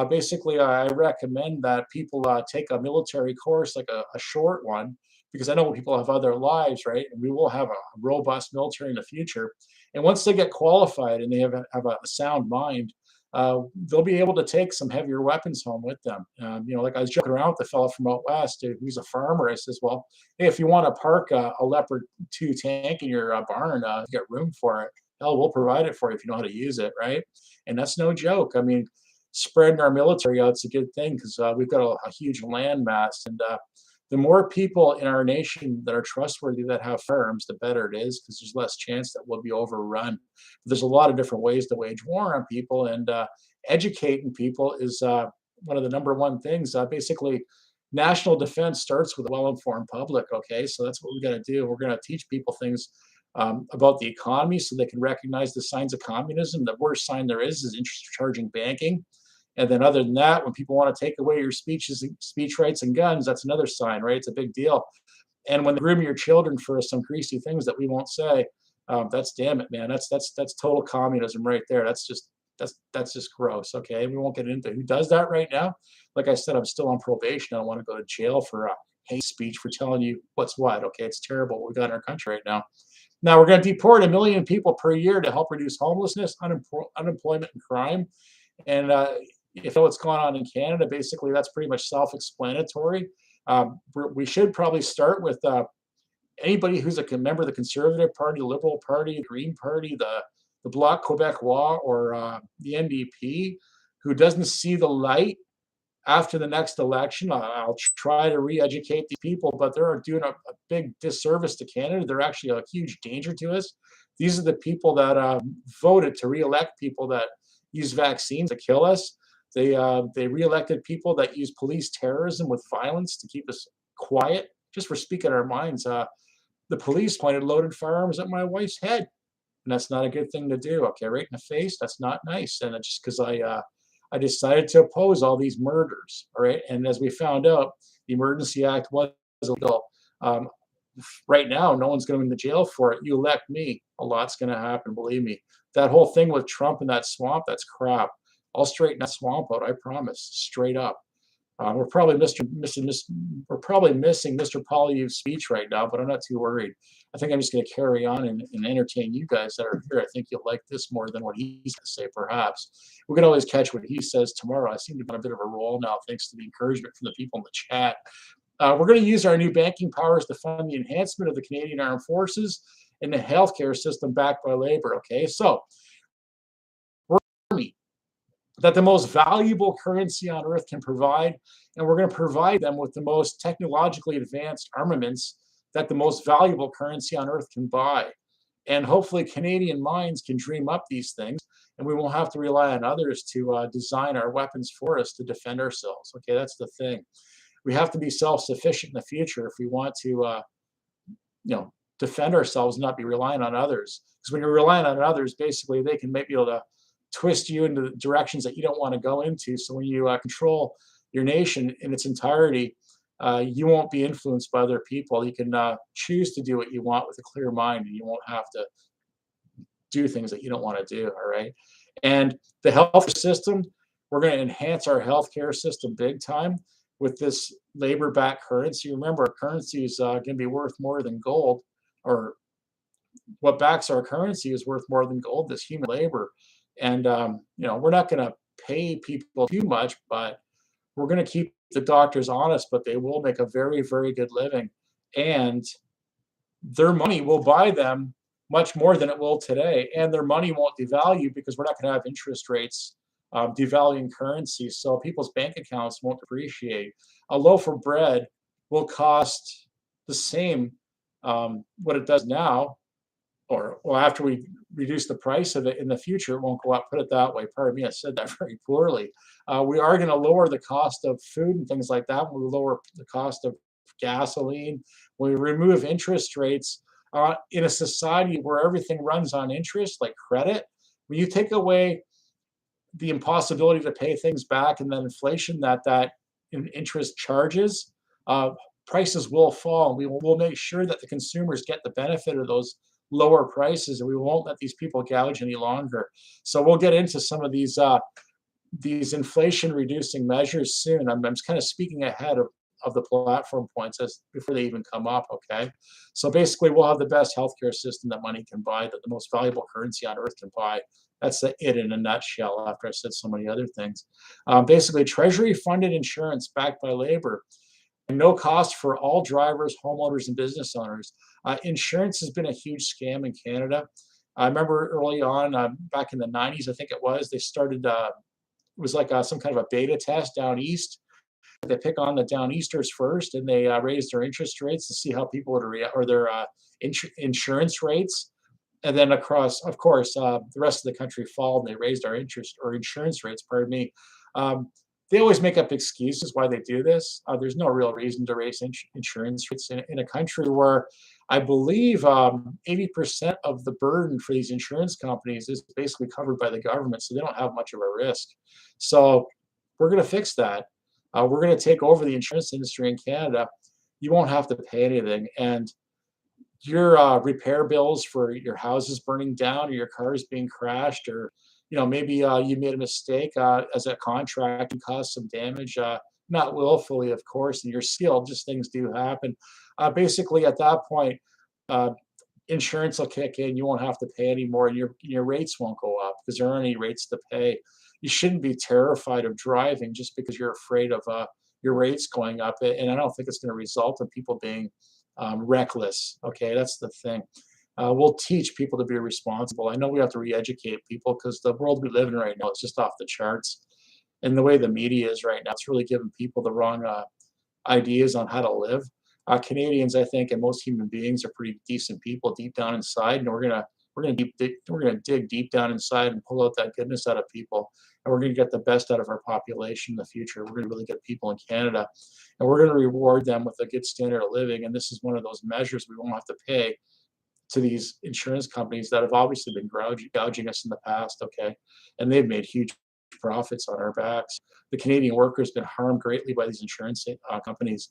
basically, I recommend that people take a military course, like a short one, because I know people have other lives, right? And we will have a robust military in the future. And once they get qualified and they have a sound mind, they'll be able to take some heavier weapons home with them. Like I was joking around with the fellow from out west who's a farmer. I says, well, hey, if you want to park a Leopard 2 tank in your barn, you get room for it. Hell, we'll provide it for you if you know how to use it, right? And that's no joke. I mean, spreading our military out is a good thing because we've got a huge land mass, and the more people in our nation that are trustworthy that have firearms, the better it is because there's less chance that we'll be overrun. There's a lot of different ways to wage war on people, and educating people is one of the number one things. Basically, national defense starts with a well-informed public. Okay, so that's what we got to do. We're going to teach people things about the economy so they can recognize the signs of communism. The worst sign there is interest charging banking. And then other than that, when people want to take away your speech rights and guns, that's another sign, right? It's a big deal. And when they groom your children for some greasy things that we won't say, that's damn it, man. That's total communism right there. That's just gross. Okay, we won't get into who does that right now. Like I said, I'm still on probation. I don't want to go to jail for hate speech for telling you what's what. Okay, it's terrible what we got in our country right now. Now we're going to deport 1 million people per year to help reduce homelessness, unemployment, and crime. And if you know what's going on in Canada, basically that's pretty much self-explanatory. We should probably start with anybody who's a member of the Conservative Party, the Liberal Party, the Green Party, the Bloc Québécois, or the NDP, who doesn't see the light after the next election. I'll try to re-educate these people, but they're doing a big disservice to Canada. They're actually a huge danger to us. These are the people that voted to re-elect people that use vaccines to kill us. They re-elected people that use police terrorism with violence to keep us quiet, just for speaking our minds. The police pointed loaded firearms at my wife's head, and that's not a good thing to do. Okay, right in the face. That's not nice. And it's just because I decided to oppose all these murders. All right, and as we found out, the Emergency Act was illegal. right now, no one's going to jail for it. You elect me, a lot's going to happen. Believe me. That whole thing with Trump and that swamp, that's crap. I'll straighten that swamp out. I promise, straight up. We're probably we're probably missing Mr. Poilievre's speech right now, but I'm not too worried. I think I'm just going to carry on and entertain you guys that are here. I think you'll like this more than what he's going to say, perhaps. We can always catch what he says tomorrow. I seem to be on a bit of a roll now, thanks to the encouragement from the people in the chat. We're going to use our new banking powers to fund the enhancement of the Canadian Armed Forces and the healthcare system backed by labor. Okay, so we're that the most valuable currency on earth can provide, and we're going to provide them with the most technologically advanced armaments that the most valuable currency on earth can buy. And hopefully Canadian minds can dream up these things, and we won't have to rely on others to design our weapons for us to defend ourselves. Okay, that's the thing. We have to be self-sufficient in the future if we want to, defend ourselves and not be relying on others. Because when you're relying on others, basically they can maybe be able to twist you into directions that you don't want to go into. So when you control your nation in its entirety, you won't be influenced by other people. You can choose to do what you want with a clear mind, and you won't have to do things that you don't want to do. All right. And the health system, we're going to enhance our healthcare system big time with this labor-backed currency. Remember, our currency is going to be worth more than gold, or what backs our currency is worth more than gold, this human labor. And, we're not going to pay people too much, but we're going to keep the doctors honest, but they will make a very, very good living. And their money will buy them much more than it will today. And their money won't devalue because we're not going to have interest rates devaluing currency. So people's bank accounts won't depreciate. A loaf of bread will cost the same what it does now, or well, after we reduce the price of it in the future, it won't go up. Put it that way. Pardon me, I said that very poorly. We are going to lower the cost of food and things like that. We lower the cost of gasoline. We remove interest rates in a society where everything runs on interest, like credit. When you take away the impossibility to pay things back and then inflation that interest charges, prices will fall. We'll make sure that the consumers get the benefit of those lower prices, and we won't let these people gouge any longer. So we'll get into some of these inflation reducing measures soon. I'm kind of speaking ahead of the platform points before they even come up. Okay, so basically we'll have the best healthcare system that money can buy, that the most valuable currency on earth can buy. That's it in a nutshell, after I said so many other things. Basically, treasury funded insurance backed by labor, and no cost for all drivers, homeowners, and business owners. Insurance has been a huge scam in Canada. I remember early on, back in the 90s, I think it was, they started, it was like some kind of a beta test down east. They pick on the down easters first, and they raise their interest rates to see how people would react, or their insurance rates. And then across, of course, the rest of the country followed, and they raised our interest or insurance rates, pardon me. They always make up excuses why they do this. There's no real reason to raise insurance rates in a country where I believe 80% of the burden for these insurance companies is basically covered by the government, so they don't have much of a risk. So we're going to fix that. We're going to take over the insurance industry in Canada. You won't have to pay anything. And your repair bills for your houses burning down, or your cars being crashed, or maybe you made a mistake as a contract and caused some damage, not willfully, of course, and you're skilled, just things do happen. Basically, at that point, insurance will kick in. You won't have to pay anymore, and your rates won't go up because there aren't any rates to pay. You shouldn't be terrified of driving just because you're afraid of your rates going up, and I don't think it's going to result in people being reckless. Okay, that's the thing. We'll teach people to be responsible. I know we have to re-educate people because the world we live in right now is just off the charts. And the way the media is right now, it's really giving people the wrong ideas on how to live. Canadians, I think, and most human beings are pretty decent people deep down inside, and we're gonna dig deep down inside and pull out that goodness out of people, and we're gonna get the best out of our population in the future. We're gonna really get people in Canada, and we're gonna reward them with a good standard of living. And this is one of those measures we won't have to pay to these insurance companies that have obviously been gouging us in the past. Okay, and they've made huge profits on our backs. The Canadian worker has been harmed greatly by these insurance companies.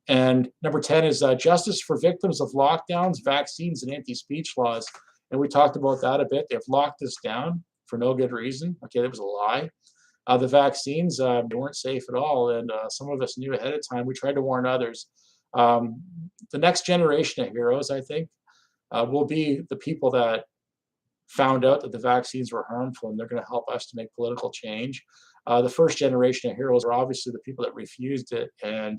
And number 10 is justice for victims of lockdowns, vaccines, and anti-speech laws. And we talked about that a bit. They've locked us down for no good reason. Okay, that was a lie. The vaccines they weren't safe at all, and some of us knew ahead of time. We tried to warn others. Um, the next generation of heroes, I think, will be the people that found out that the vaccines were harmful, and they're going to help us to make political change. The first generation of heroes are obviously the people that refused it and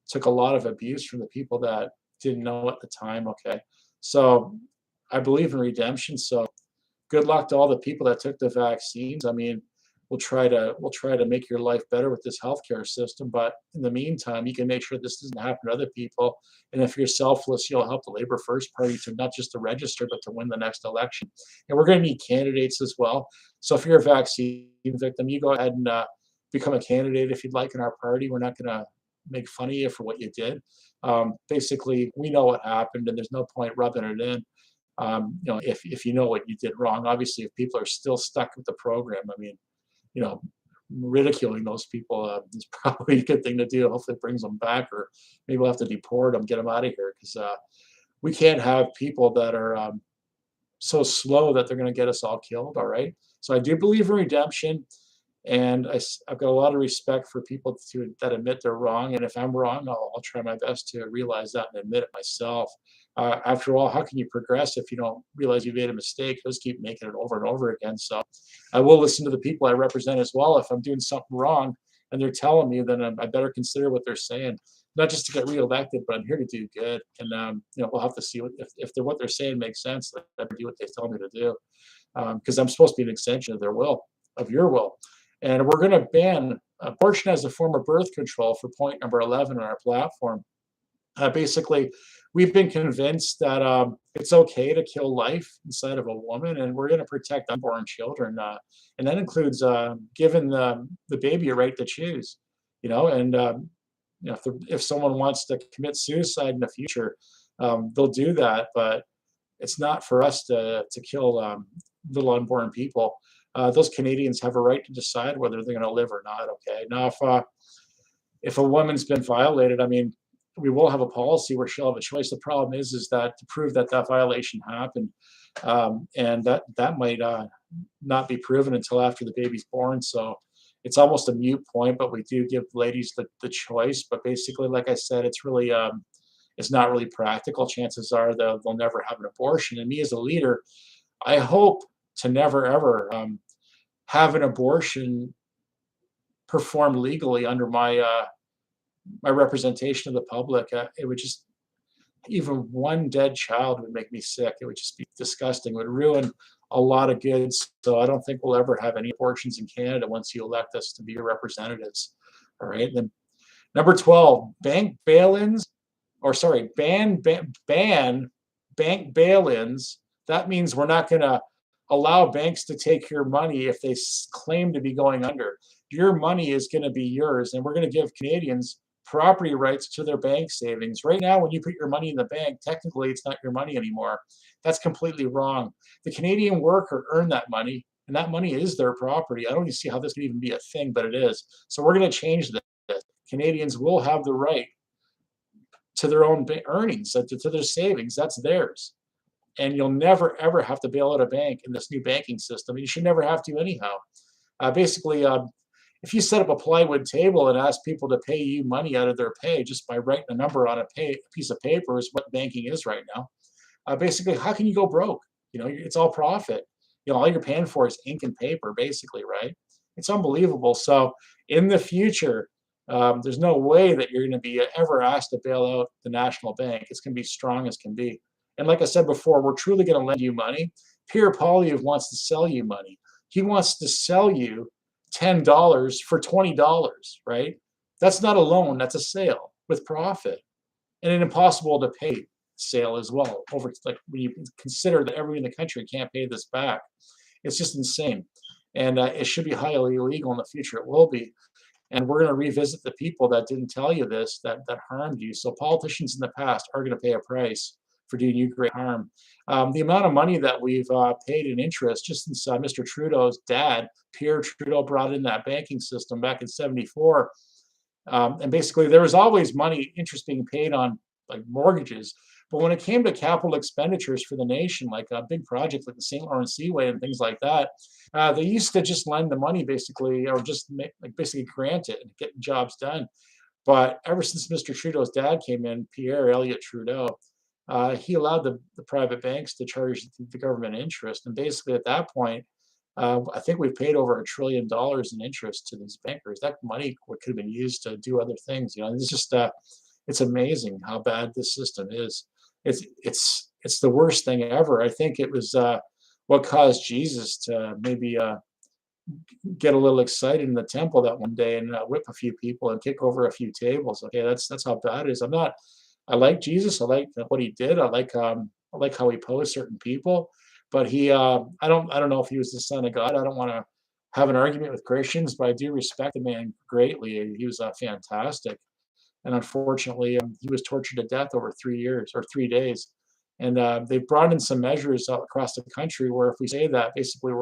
took a lot of abuse from the people that didn't know at the time. Okay, so I believe in redemption. So good luck to all the people that took the vaccines. I mean, we'll try to make your life better with this healthcare system, but in the meantime, you can make sure this doesn't happen to other people. And if you're selfless, you'll help the Labor First Party to not just to register, but to win the next election. And we're going to need candidates as well. So if you're a vaccine victim, you go ahead and become a candidate if you'd like in our party. We're not going to make fun of you for what you did. Basically, we know what happened, and there's no point rubbing it in. If you know what you did wrong. Obviously, if people are still stuck with the program, I mean, you know, ridiculing those people is probably a good thing to do. Hopefully it brings them back, or maybe we'll have to deport them, get them out of here, because we can't have people that are so slow that they're going to get us all killed. All right. So I do believe in redemption, and I've got a lot of respect for people that admit they're wrong. And if I'm wrong, I'll try my best to realize that and admit it myself. After all, how can you progress if you don't realize you made a mistake? Just keep making it over and over again. So I will listen to the people I represent as well. If I'm doing something wrong and they're telling me, then I better consider what they're saying, not just to get reelected, but I'm here to do good. And we'll have to see what they're saying makes sense. I better do what they tell me to do, because I'm supposed to be an extension of their will, of your will. And we're going to ban abortion as a form of birth control for point number 11 on our platform. Basically, we've been convinced that it's okay to kill life inside of a woman, and we're going to protect unborn children. And that includes giving the baby a right to choose, and if someone wants to commit suicide in the future, they'll do that, but it's not for us to kill little unborn people. Those Canadians have a right to decide whether they're going to live or not. Okay. Now, if a woman's been violated, I mean, we will have a policy where she'll have a choice. The problem is that to prove that violation happened, and that might not be proven until after the baby's born. So it's almost a moot point, but we do give ladies the choice. But basically, like I said, it's really it's not really practical. Chances are they'll never have an abortion. And me as a leader, I hope to never ever have an abortion performed legally under my representation of the public. It would just, even one dead child would make me sick. It would just be disgusting. It would ruin a lot of goods. So I don't think we'll ever have any abortions in Canada once you elect us to be your representatives. All right. Then number 12, bank bail-ins, or sorry, ban bank bail-ins. That means we're not going to allow banks to take your money if they claim to be going under. Your money is going to be yours, and we're going to give Canadians property rights to their bank savings. Right now, when you put your money in the bank, technically it's not your money anymore. That's completely wrong. The Canadian worker earned that money, and that money is their property. I don't even see how this could even be a thing, but it is. So we're going to change this. Canadians will have the right to their own earnings, to their savings. That's theirs. And you'll never, ever have to bail out a bank in this new banking system. You should never have to anyhow. Basically, if you set up a plywood table and ask people to pay you money out of their pay just by writing a number on a piece of paper, is what banking is right now. Basically, how can you go broke? It's all profit. All you're paying for is ink and paper, basically, right? It's unbelievable. So in the future, there's no way that you're going to be ever asked to bail out the National Bank. It's going to be strong as can be. And like I said before, we're truly going to lend you money. Pierre Poilievre wants to sell you money. He wants to sell you $10 for $20, right? That's not a loan, that's a sale with profit, and an impossible to pay sale as well. When you consider that everyone in the country can't pay this back, it's just insane. And it should be highly illegal in the future. It will be. And we're going to revisit the people that didn't tell you this, that harmed you. So politicians in the past are going to pay a price for doing you great harm. The amount of money that we've paid in interest, just since Mr. Trudeau's dad, Pierre Trudeau, brought in that banking system back in '74, And basically, there was always money, interest being paid on like mortgages. But when it came to capital expenditures for the nation, like a big project like the St. Lawrence Seaway and things like that, they used to just lend the money basically, or just like basically grant it and get jobs done. But ever since Mr. Trudeau's dad came in, Pierre Elliott Trudeau, he allowed the private banks to charge the government interest. And basically, at that point, I think we've paid over $1 trillion in interest to these bankers. That money could have been used to do other things. It's just it's amazing how bad this system is. It's the worst thing ever. I think it was what caused Jesus to maybe get a little excited in the temple that one day and whip a few people and kick over a few tables. Okay, that's how bad it is. I'm not. I like Jesus. I like what he did. I like how he posed certain people, but I don't know if he was the son of God. I don't want to have an argument with Christians, but I do respect the man greatly. He was fantastic, and unfortunately, he was tortured to death over 3 years or 3 days. And they've brought in some measures across the country where if we say that, basically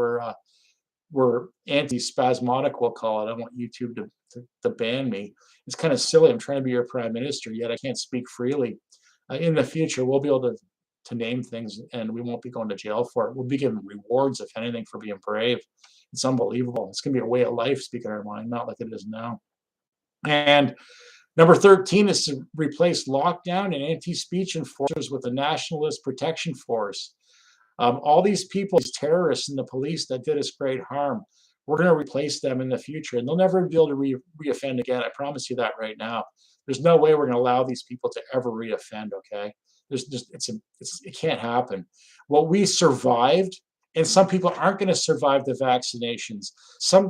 we're anti-spasmodic, we'll call it. I want YouTube to ban me. It's kind of silly. I'm trying to be your prime minister, yet I can't speak freely. In the future, we'll be able to name things, and we won't be going to jail for it. We'll be given rewards, if anything, for being brave. It's unbelievable. It's going to be a way of life, speaking our mind, not like it is now. And number 13 is to replace lockdown and anti-speech enforcers with a nationalist protection force. All these people, these terrorists and the police that did us great harm, we're going to replace them in the future, and they'll never be able to reoffend again. I promise you that right now. There's no way we're going to allow these people to ever reoffend. Okay, it can't happen. What we survived, and some people aren't going to survive the vaccinations.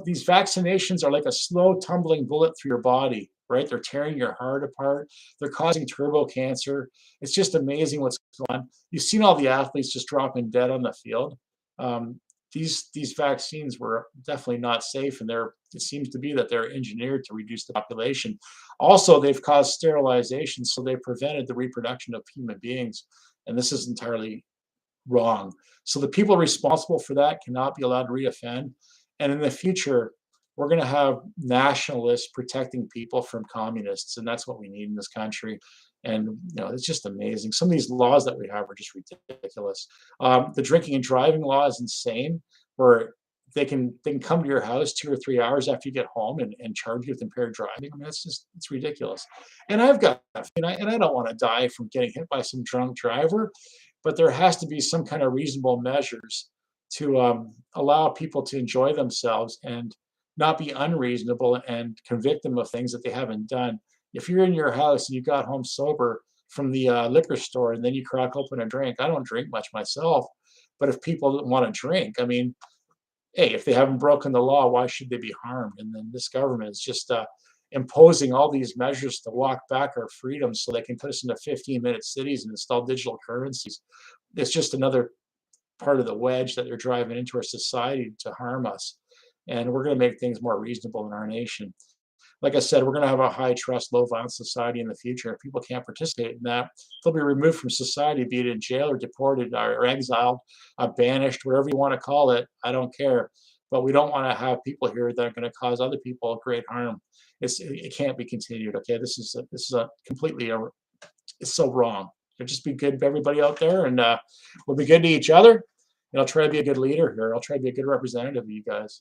These vaccinations are like a slow tumbling bullet through your body. Right? They're tearing your heart apart. They're causing turbo cancer. It's just amazing what's going on. You've seen all the athletes just dropping dead on the field. These vaccines were definitely not safe, and it seems to be that they're engineered to reduce the population. Also, they've caused sterilization, so they prevented the reproduction of human beings, and this is entirely wrong. So the people responsible for that cannot be allowed to reoffend, and in the future, we're going to have nationalists protecting people from communists, and that's what we need in this country. And it's just amazing. Some of these laws that we have are just ridiculous. The drinking and driving law is insane, where they can come to your house 2 or 3 hours after you get home and charge you with impaired driving. I mean, it's ridiculous. And I've got, and I don't want to die from getting hit by some drunk driver, but there has to be some kind of reasonable measures to allow people to enjoy themselves and not be unreasonable and convict them of things that they haven't done. If you're in your house and you got home sober from the liquor store and then you crack open a drink, I don't drink much myself, but if people want to drink, I mean, hey, if they haven't broken the law, why should they be harmed? And then this government is just imposing all these measures to walk back our freedoms so they can put us into 15-minute cities and install digital currencies. It's just another part of the wedge that they're driving into our society to harm us. And we're going to make things more reasonable in our nation. Like I said, we're going to have a high trust, low violence society in the future. If people can't participate in that, they'll be removed from society, be it in jail or deported or exiled, banished, whatever you want to call it. I don't care. But we don't want to have people here that are going to cause other people great harm. It can't be continued. Okay, this is a completely it's so wrong. So just be good to everybody out there, and we'll be good to each other. And I'll try to be a good leader here. I'll try to be a good representative of you guys.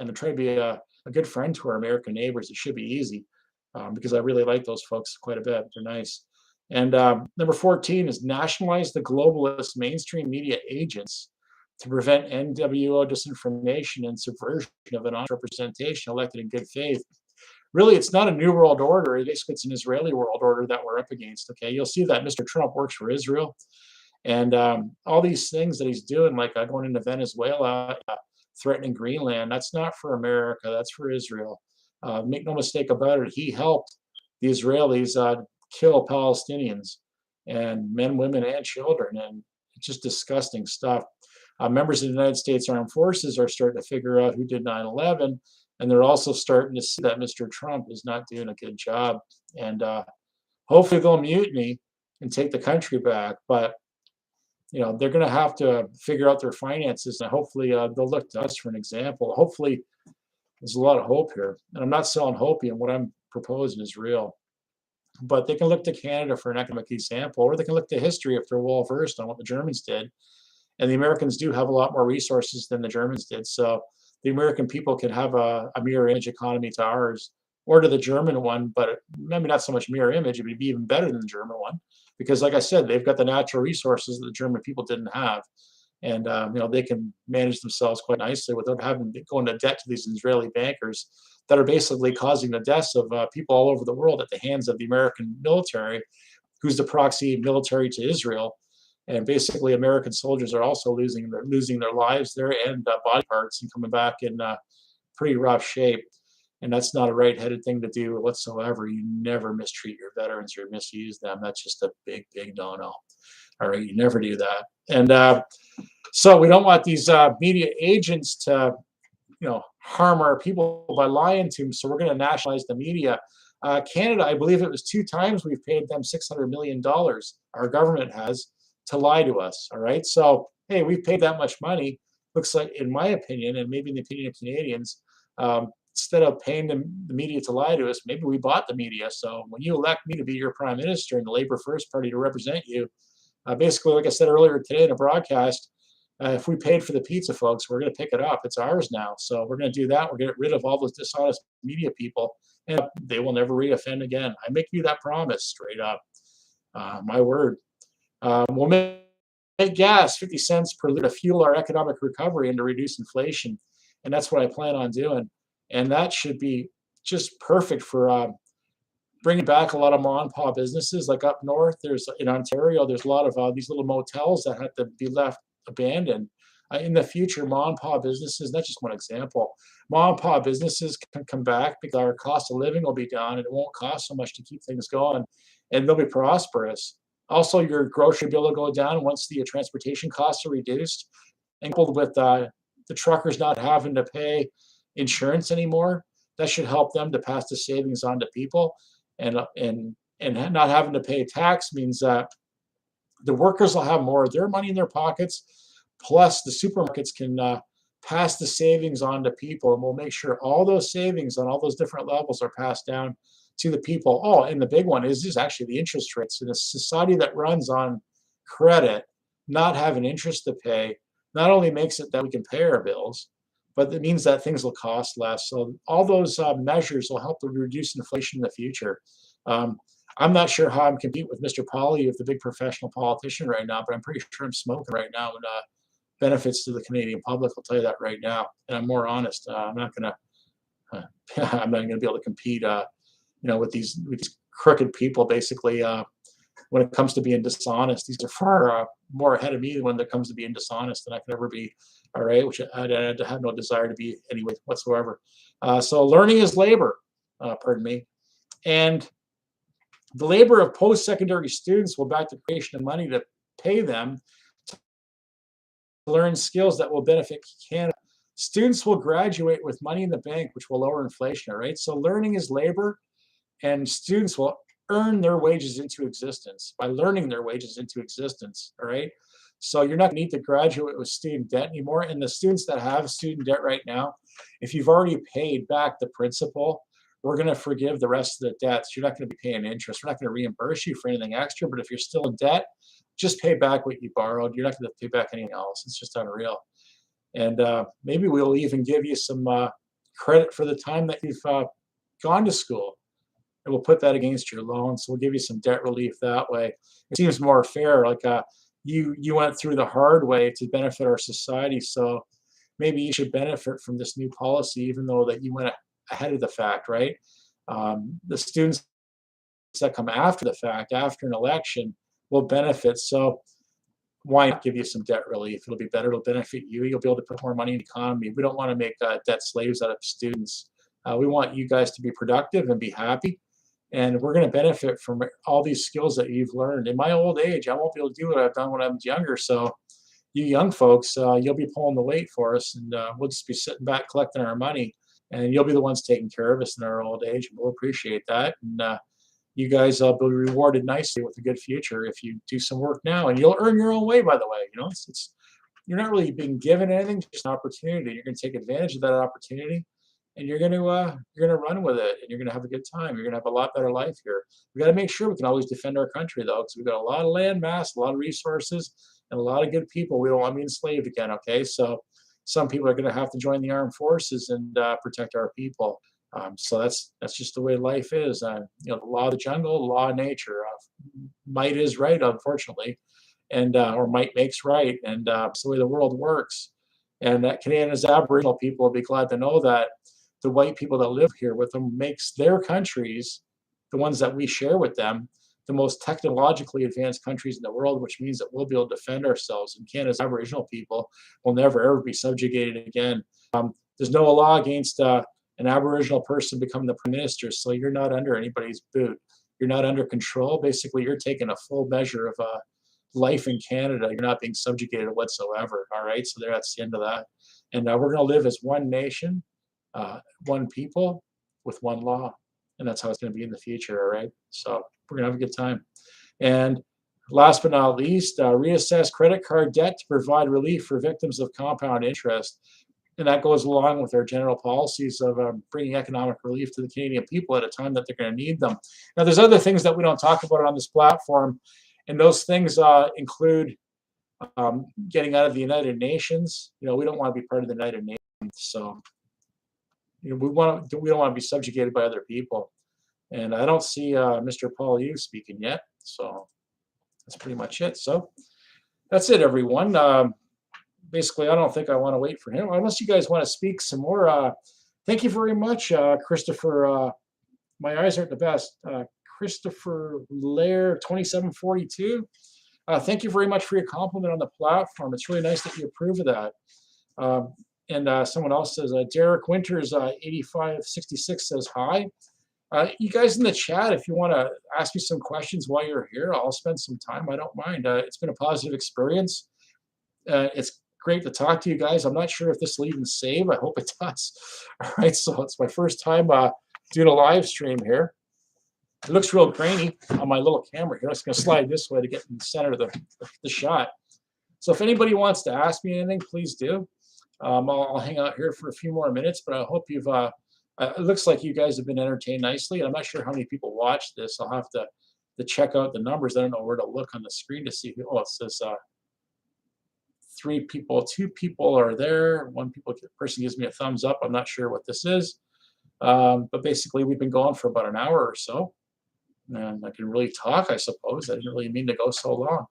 And to try to be a good friend to our American neighbors. It should be easy because I really like those folks quite a bit. They're nice. And number 14 is nationalize the globalist mainstream media agents to prevent NWO disinformation and subversion of an honest representation elected in good faith. Really, it's not a new world order. Basically, it's an Israeli world order that we're up against. Okay, you'll see that Mr. Trump works for Israel. And all these things that he's doing, like going into Venezuela, threatening Greenland, that's not for America, that's for Israel. Make no mistake about it, he helped the Israelis kill Palestinians and men, women, and children, and it's just disgusting stuff. Members of the United States Armed Forces are starting to figure out who did 9/11, and they're also starting to see that Mr. Trump is not doing a good job. And hopefully they'll mutiny and take the country back, but they're going to have to figure out their finances, and hopefully they'll look to us for an example. Hopefully there's a lot of hope here, and I'm not selling hopium. What I'm proposing is real. But they can look to Canada for an economic example, or they can look to history if they're well versed on what the Germans did. And the Americans do have a lot more resources than the Germans did. So the American people can have a mirror image economy to ours or to the German one, but maybe not so much mirror image. It would be even better than the German one because, like I said, they've got the natural resources that the German people didn't have. And they can manage themselves quite nicely without having to go into debt to these Israeli bankers that are basically causing the deaths of people all over the world at the hands of the American military, who's the proxy military to Israel. And basically, American soldiers are also losing their lives there and body parts and coming back in pretty rough shape. And that's not a right-headed thing to do whatsoever. You never mistreat your veterans or misuse them. That's just a big, big no-no. All right, you never do that. And so we don't want these media agents to, harm our people by lying to them. So we're going to nationalize the media. Canada, I believe it was 2 times we've paid them $600 million. Our government has to lie to us. All right. So, hey, we've paid that much money. Looks like, in my opinion, and maybe in the opinion of Canadians, instead of paying the media to lie to us, maybe we bought the media. So when you elect me to be your prime minister and the Labour First Party to represent you, basically, like I said earlier today in a broadcast, if we paid for the pizza, folks, we're going to pick it up. It's ours now. So we're going to do that. We're going to get rid of all those dishonest media people, and they will never reoffend again. I make you that promise straight up. My word. We'll make gas 50 cents per liter to fuel our economic recovery and to reduce inflation. And that's what I plan on doing. And that should be just perfect for bringing back a lot of mom and pop businesses. Like up north, in Ontario, there's a lot of these little motels that have to be left abandoned. In the future, mom and pop businesses, that's just one example. Mom and pop businesses can come back because our cost of living will be down and it won't cost so much to keep things going, and they'll be prosperous. Also, your grocery bill will go down once the transportation costs are reduced, and coupled with the truckers not having to pay insurance anymore, that should help them to pass the savings on to people, and not having to pay tax means that the workers will have more of their money in their pockets, plus the supermarkets can pass the savings on to people, and we'll make sure all those savings on all those different levels are passed down to the people. Oh, and the big one is actually the interest rates. In a society that runs on credit, not having interest to pay not only makes it that we can pay our bills, but it means that things will cost less. So all those measures will help to reduce inflation in the future. I'm not sure how I'm competing with Mr. Poilievre, the big professional politician right now, but I'm pretty sure I'm smoking right now, and benefits to the Canadian public. I'll tell you that right now. And I'm more honest. I'm not going to be able to compete, with these crooked people. Basically, when it comes to being dishonest, these are far more ahead of me when it comes to being dishonest than I could ever be. All right, which I have no desire to be anyway whatsoever. So learning is labor. Pardon me, and the labor of post-secondary students will back the creation of money to pay them to learn skills that will benefit Canada. Students will graduate with money in the bank, which will lower inflation, all right? So learning is labor, and students will earn their wages into existence by learning their wages into existence, all right? So you're not going to need to graduate with student debt anymore. And the students that have student debt right now, if you've already paid back the principal, we're going to forgive the rest of the debts. You're not going to be paying interest. We're not going to reimburse you for anything extra. But if you're still in debt, just pay back what you borrowed. You're not going to pay back anything else. It's just unreal. And maybe we'll even give you some credit for the time that you've gone to school. And we'll put that against your loan. So we'll give you some debt relief that way. It seems more fair. Like you went through the hard way to benefit our society. So maybe you should benefit from this new policy, even though that you went ahead of the fact, right? The students that come after the fact, after an election, will benefit. So why not give you some debt relief? It'll be better. It'll benefit you. You'll be able to put more money in the economy. We don't want to make debt slaves out of students. We want you guys to be productive and be happy. And we're going to benefit from all these skills that you've learned. In my old age, I won't be able to do what I've done when I was younger. So you young folks, you'll be pulling the weight for us, and we'll just be sitting back collecting our money. And you'll be the ones taking care of us in our old age. We'll appreciate that. And you guys will be rewarded nicely with a good future if you do some work now. And you'll earn your own way, by the way. You're not really being given anything, just an opportunity. You're going to take advantage of that opportunity. and you're gonna run with it, and you're gonna have a good time. You're gonna have a lot better life here. We got to make sure we can always defend our country though, because we've got a lot of land mass, a lot of resources, and a lot of good people. We don't want to be enslaved again. Okay, so some people are going to have to join the armed forces and protect our people. So that's just the way life is. The law of the jungle, law of nature. Might is right, unfortunately, and or might makes right, and it's the way the world works. And that Canadians, Aboriginal people will be glad to know that the white people that live here with them makes their countries, the ones that we share with them, the most technologically advanced countries in the world, which means that we'll be able to defend ourselves. And Canada's Aboriginal people will never ever be subjugated again. There's no law against an Aboriginal person becoming the prime minister, so you're not under anybody's boot. You're not under control. Basically, you're taking a full measure of life in Canada. You're not being subjugated whatsoever. All right, so that's the end of that. And we're going to live as one nation, one people, with one law, and that's how it's going to be in the future. All right, so we're going to have a good time. And last but not least, reassess credit card debt to provide relief for victims of compound interest. And that goes along with our general policies of bringing economic relief to the Canadian people at a time that they're going to need them. Now, there's other things that we don't talk about on this platform, and those things include getting out of the United Nations. We don't want to be part of the United Nations, so we don't want to be subjugated by other people. And I don't see Mr. Poilievre speaking yet, so that's pretty much it. So that's it, everyone. Basically, I don't think I want to wait for him, unless you guys want to speak some more. Thank you very much, Christopher. My eyes aren't the best. Christopher Lair, 2742. Thank you very much for your compliment on the platform. It's really nice that you approve of that. And someone else says, Derek Winters, 8566 says hi. You guys in the chat, if you want to ask me some questions while you're here, I'll spend some time. I don't mind. It's been a positive experience. It's great to talk to you guys. I'm not sure if this will even save. I hope it does. All right, so it's my first time doing a live stream here. It looks real grainy on my little camera here. I'm just going to slide this way to get in the center of the shot. So if anybody wants to ask me anything, please do. I'll hang out here for a few more minutes, but I hope you've it looks like you guys have been entertained nicely. I'm not sure how many people watched this. I'll have to check out the numbers. I don't know where to look on the screen to see. Oh, it says 3 people, 2 people are there. One person gives me a thumbs up. I'm not sure what this is. But basically, we've been going for about an hour or so. And I can really talk, I suppose. I didn't really mean to go so long.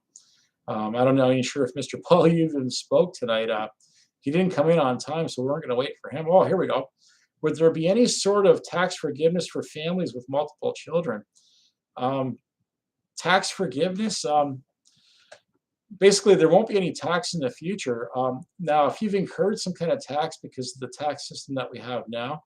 I don't know, I'm sure if Mr. Poilievre even spoke tonight. He didn't come in on time, so we weren't going to wait for him. Oh, here we go. Would there be any sort of tax forgiveness for families with multiple children? Tax forgiveness, basically, there won't be any tax in the future. Now, if you've incurred some kind of tax because of the tax system that we have now,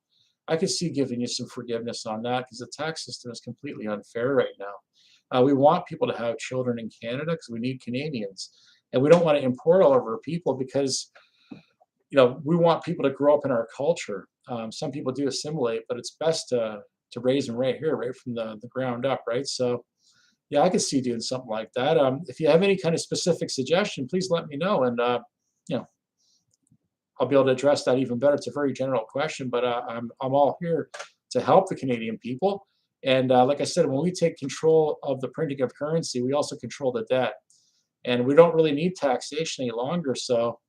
I could see giving you some forgiveness on that, because the tax system is completely unfair right now. We want people to have children in Canada because we need Canadians, and we don't want to import all of our people because we want people to grow up in our culture. Some people do assimilate, but it's best to raise them right here, right from the ground up, right? So yeah, I could see doing something like that. If you have any kind of specific suggestion, please let me know, and I'll be able to address that even better. It's a very general question, but I'm all here to help the Canadian people. And like I said, when we take control of the printing of currency, we also control the debt, and we don't really need taxation any longer. So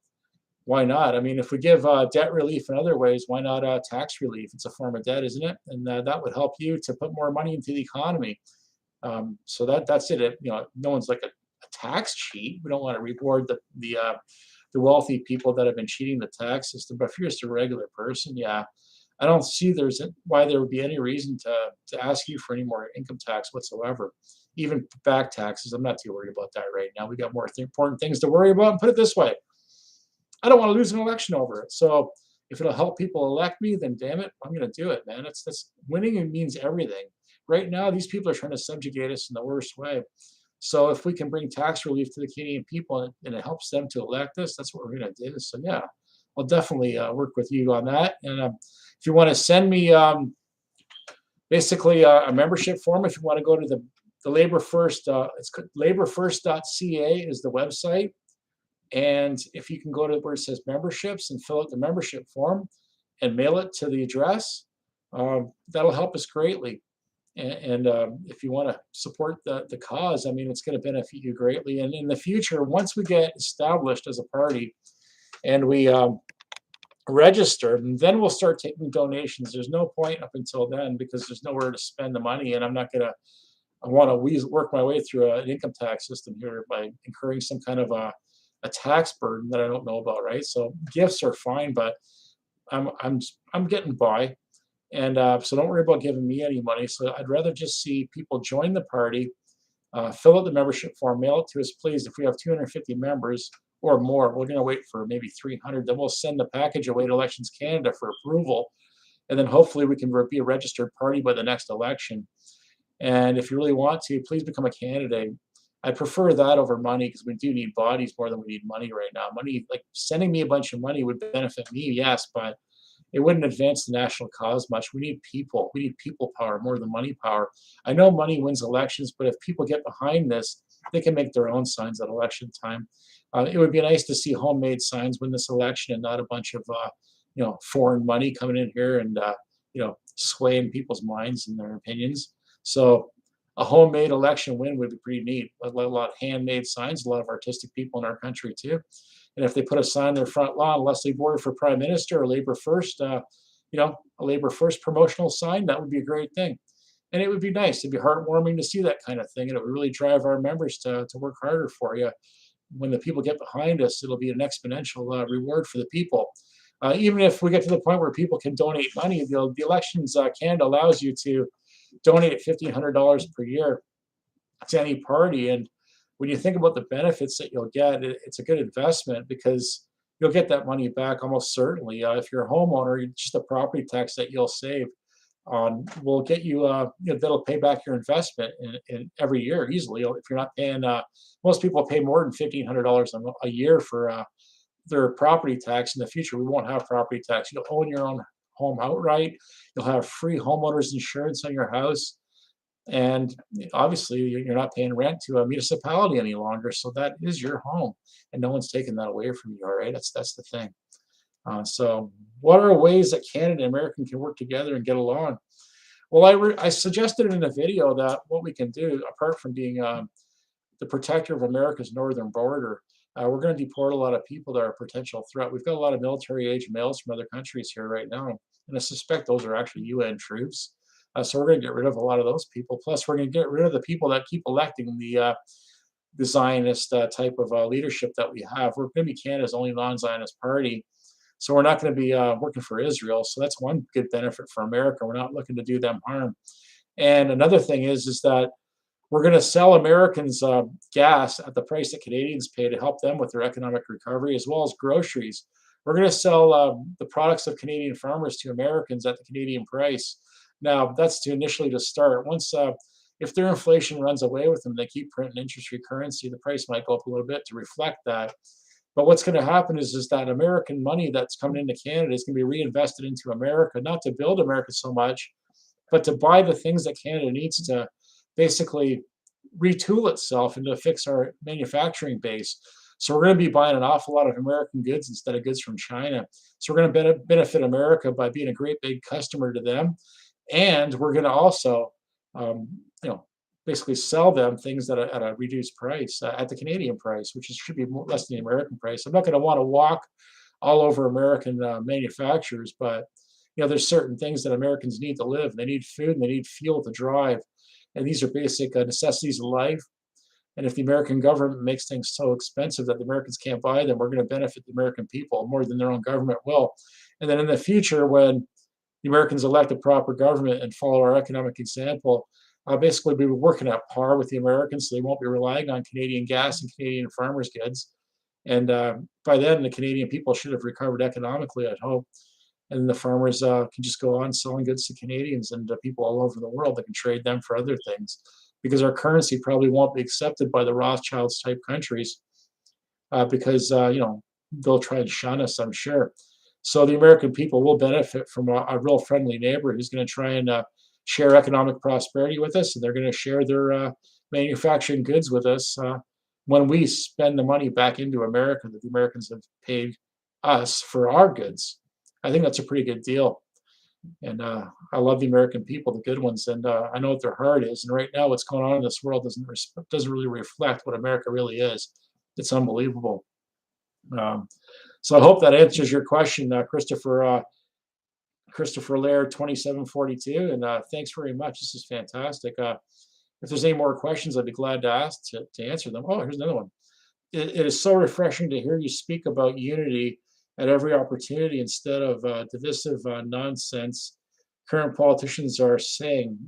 why not? I mean, if we give debt relief in other ways, why not tax relief? It's a form of debt, isn't it? And that would help you to put more money into the economy. So that's it. No one's like a tax cheat. We don't want to reward the wealthy people that have been cheating the tax system. But if you're just a regular person, yeah, I don't see why there would be any reason to ask you for any more income tax whatsoever. Even back taxes, I'm not too worried about that right now. We got more important things to worry about. And put it this way, I don't want to lose an election over it. So if it'll help people elect me, then damn it, I'm going to do it, man. That's winning. It means everything. Right now, these people are trying to subjugate us in the worst way. So if we can bring tax relief to the Canadian people and it helps them to elect us, that's what we're going to do. So yeah, I'll definitely work with you on that. And if you want to send me basically a membership form, if you want to go to the Labor First, it's laborfirst.ca is the website. And if you can go to where it says memberships and fill out the membership form, and mail it to the address, that'll help us greatly. And if you want to support the cause, I mean, it's going to benefit you greatly. And in the future, once we get established as a party and we register, and then we'll start taking donations. There's no point up until then because there's nowhere to spend the money, and I'm not gonna. I want to work my way through an income tax system here by incurring some kind of a tax burden that I don't know about, right? So gifts are fine, but I'm getting by, and so don't worry about giving me any money. So I'd rather just see people join the party, fill out the membership form, mail it to us, please. If we have 250 members or more, we're going to wait for maybe 300. Then we'll send the package away to Elections Canada for approval. And then hopefully we can be a registered party by the next election. And if you really want to, please become a candidate. I prefer that over money because we do need bodies more than we need money right now. Money, like sending me a bunch of money would benefit me, yes, but it wouldn't advance the national cause much. We need people. We need people power more than money power. I know money wins elections, but if people get behind this, they can make their own signs at election time. It would be nice to see homemade signs win this election and not a bunch of foreign money coming in here and swaying people's minds and their opinions. So a homemade election win would be pretty neat. A lot of handmade signs, a lot of artistic people in our country too. And if they put a sign in their front lawn, Leslie Bory for Prime Minister or Labor First, a Labor First promotional sign, that would be a great thing. And it would be nice. It'd be heartwarming to see that kind of thing. And it would really drive our members to work harder for you. When the people get behind us, it'll be an exponential reward for the people. Even if we get to the point where people can donate money, the Elections Canada allows you to donate $1,500 per year to any party. And when you think about the benefits that you'll get, it's a good investment because you'll get that money back almost certainly. If you're a homeowner, just the property tax that you'll save will get you, that'll pay back your investment in every year easily. If you're not paying, most people pay more than $1,500 a year for their property tax. In the future, we won't have property tax. You'll own your own home outright. You'll have free homeowners insurance on your house. And obviously, you're not paying rent to a municipality any longer. So that is your home. And no one's taking that away from you, all right? That's the thing. So what are ways that Canada and America can work together and get along? Well, I suggested in a video that what we can do, apart from being the protector of America's northern border, we're going to deport a lot of people that are a potential threat. We've got a lot of military-age males from other countries here right now, and I suspect those are actually UN troops. So we're going to get rid of a lot of those people. Plus, we're going to get rid of the people that keep electing the Zionist type of leadership that we have. We're going to be Canada's only non-Zionist party. So we're not going to be working for Israel. So that's one good benefit for America. We're not looking to do them harm. And another thing is that we're going to sell Americans gas at the price that Canadians pay to help them with their economic recovery, as well as groceries. We're going to sell the products of Canadian farmers to Americans at the Canadian price. Now, that's initially to start. Once, if their inflation runs away with them, they keep printing interest-free currency, the price might go up a little bit to reflect that. But what's going to happen is that American money that's coming into Canada is going to be reinvested into America, not to build America so much, but to buy the things that Canada needs to basically retool itself and to fix our manufacturing base. So we're going to be buying an awful lot of American goods instead of goods from China. So we're going to benefit America by being a great big customer to them. And we're going to also, basically sell them things that are at a reduced price at the Canadian price, which should be less than the American price. I'm not going to want to walk all over American manufacturers, but there's certain things that Americans need to live. They need food and they need fuel to drive, and these are basic necessities of life. And if the American government makes things so expensive that the Americans can't buy them, we're going to benefit the American people more than their own government will. And then in the future, when the Americans elect a proper government and follow our economic example, basically we were working at par with the Americans, so they won't be relying on Canadian gas and Canadian farmers' goods. And by then, the Canadian people should have recovered economically, I'd hope. And the farmers can just go on selling goods to Canadians and people all over the world that can trade them for other things. Because our currency probably won't be accepted by the Rothschilds type countries because, they'll try and shun us, I'm sure. So the American people will benefit from a real friendly neighbor who's going to try and share economic prosperity with us, and they're going to share their manufacturing goods with us when we spend the money back into America that the Americans have paid us for our goods. I think that's a pretty good deal. And I love the American people, the good ones, and I know what their heart is. And right now, what's going on in this world doesn't really reflect what America really is. It's unbelievable. Um, so I hope that answers your question, Christopher Laird, 2742, and thanks very much. This is fantastic. If there's any more questions, I'd be glad to to answer them. Oh, here's another one. It is so refreshing to hear you speak about unity at every opportunity instead of divisive nonsense current politicians are saying.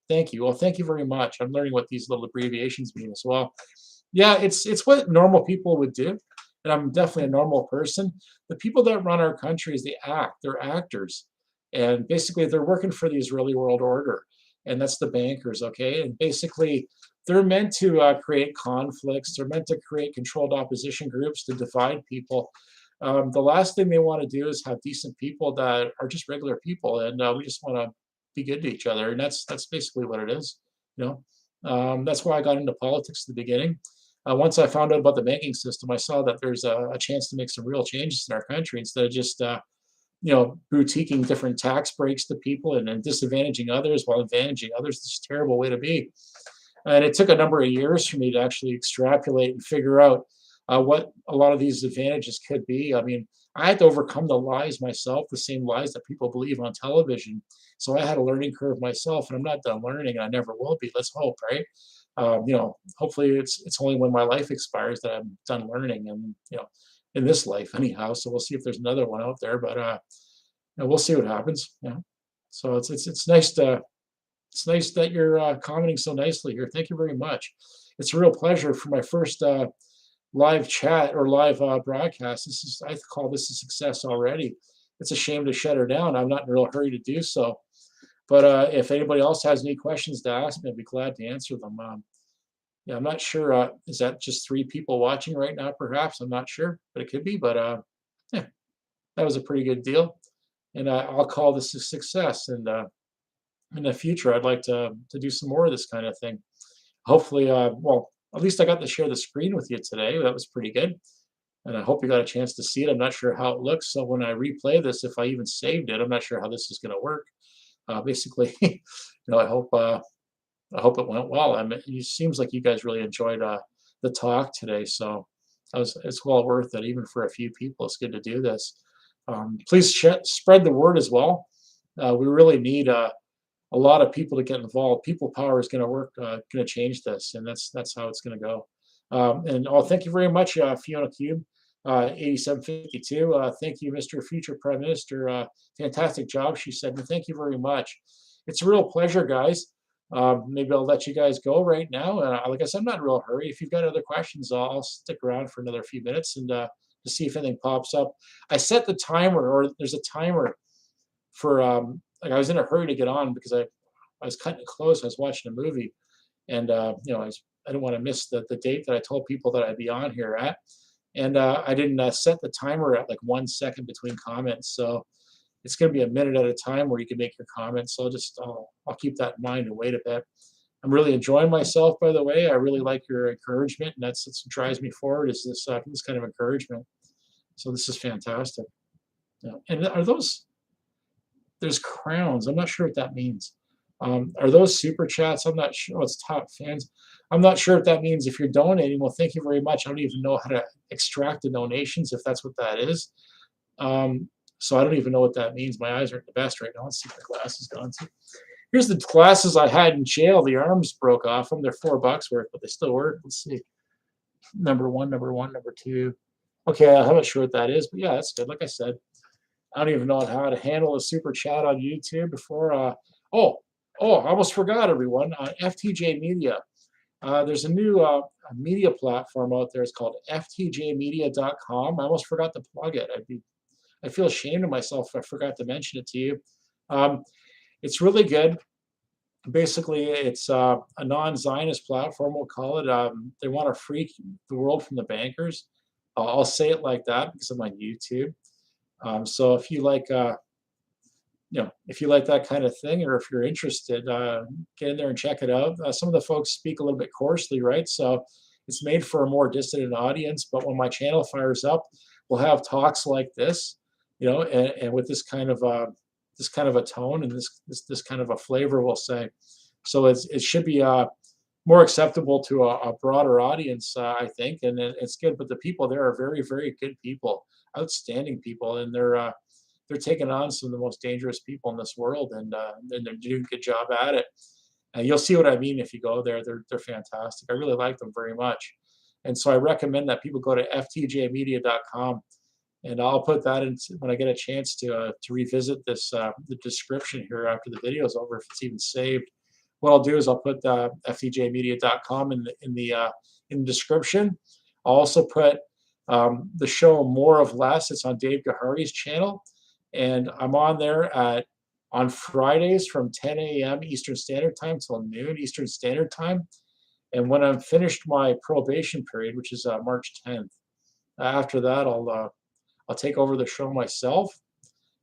Thank you. Well, thank you very much. I'm learning what these little abbreviations mean as well. Yeah, it's what normal people would do, and I'm definitely a normal person. The people that run our countries, they act. They're actors, and basically they're working for the Israeli world order, and that's the bankers. Okay, and basically they're meant to create conflicts. They're meant to create controlled opposition groups to divide people. The last thing they want to do is have decent people that are just regular people, and we just want to be good to each other, and that's basically what it is. You know, that's why I got into politics at the beginning. Once I found out about the banking system, I saw that there's a chance to make some real changes in our country instead of just boutiquing different tax breaks to people and disadvantaging others while advantaging others. It's a terrible way to be. And it took a number of years for me to actually extrapolate and figure out what a lot of these advantages could be. I mean, I had to overcome the lies myself, the same lies that people believe on television. So I had a learning curve myself, and I'm not done learning, and I never will be. Let's hope, right? Hopefully it's only when my life expires that I'm done learning, and in this life anyhow. So we'll see if there's another one out there, but we'll see what happens. Yeah. So it's nice to it's nice that you're commenting so nicely here. Thank you very much. It's a real pleasure for my first live chat or live broadcast. I call this a success already. It's a shame to shut her down. I'm not in a real hurry to do so. But if anybody else has any questions to ask me, I'd be glad to answer them. Yeah, I'm not sure. Is that just 3 people watching right now? Perhaps I'm not sure, but it could be. But yeah, that was a pretty good deal, and I'll call this a success. And in the future, I'd like to do some more of this kind of thing. Hopefully, well, at least I got to share the screen with you today. That was pretty good. And I hope you got a chance to see it. I'm not sure how it looks. So when I replay this, if I even saved it, I'm not sure how this is going to work. Basically, I hope it went well. I mean, it seems like you guys really enjoyed the talk today. So it's well worth it, even for a few people. It's good to do this. Please spread the word as well. We really need a lot of people to get involved. People power is going to work, going to change this, and that's how it's going to go. And thank you very much, Fiona Cube, 8752. Thank you, Mr. Future Prime Minister. Fantastic job, she said. And thank you very much. It's a real pleasure, guys. Maybe I'll let you guys go right now. Like I said, I'm not in a real hurry. If you've got other questions, I'll stick around for another few minutes and to see if anything pops up. I set the timer, or there's a timer for like I was in a hurry to get on because I was cutting it close. I was watching a movie, and I didn't want to miss the date that I told people that I'd be on here at, and I didn't set the timer at like 1 second between comments. So it's going to be a minute at a time where you can make your comments. So I'll keep that in mind and wait a bit. I'm really enjoying myself, by the way. I really like your encouragement, and that's what drives me forward. Is this kind of encouragement? So this is fantastic. Yeah. And are those? There's crowns. I'm not sure what that means. Are those super chats? I'm not sure. Oh, it's top fans. I'm not sure if that means if you're donating. Well, thank you very much. I don't even know how to extract the donations, if that's what that is. So I don't even know what that means. My eyes aren't the best right now. Let's see if my glasses gone. Here's the glasses I had in jail. The arms broke off them. They're $4 worth, but they still work. Let's see. Number one, number 2. Okay, I'm not sure what that is, but yeah, that's good. Like I said, I don't even know how to handle a super chat on YouTube before. I almost forgot, everyone. FTJ Media. There's a new media platform out there. It's called ftjmedia.com. I almost forgot to plug it. I feel ashamed of myself if I forgot to mention it to you. It's really good. Basically, it's a non-Zionist platform, we'll call it. They want to free the world from the bankers. I'll say it like that because I'm on YouTube. So if you like, if you like that kind of thing, or if you're interested, get in there and check it out. Some of the folks speak a little bit coarsely, right? So it's made for a more distant audience. But when my channel fires up, we'll have talks like this. and with this kind of a tone and this kind of a flavor, we'll say. So it should be more acceptable to a broader audience, I think, and it's good. But the people there are very, very good people, outstanding people, and they're taking on some of the most dangerous people in this world, and they're doing a good job at it. And you'll see what I mean if you go there. They're fantastic. I really like them very much, and so I recommend that people go to ftjmedia.com, and I'll put that in when I get a chance to revisit this the description here after the video's over, if it's even saved. What I'll do is I'll put ftjmedia.com in the description. I'll also put the show More of Less. It's on Dave Gahary's channel, and I'm on there on Fridays from 10 a.m. Eastern Standard Time till noon Eastern Standard Time. And when I'm finished my probation period, which is March 10th, after that I'll take over the show myself,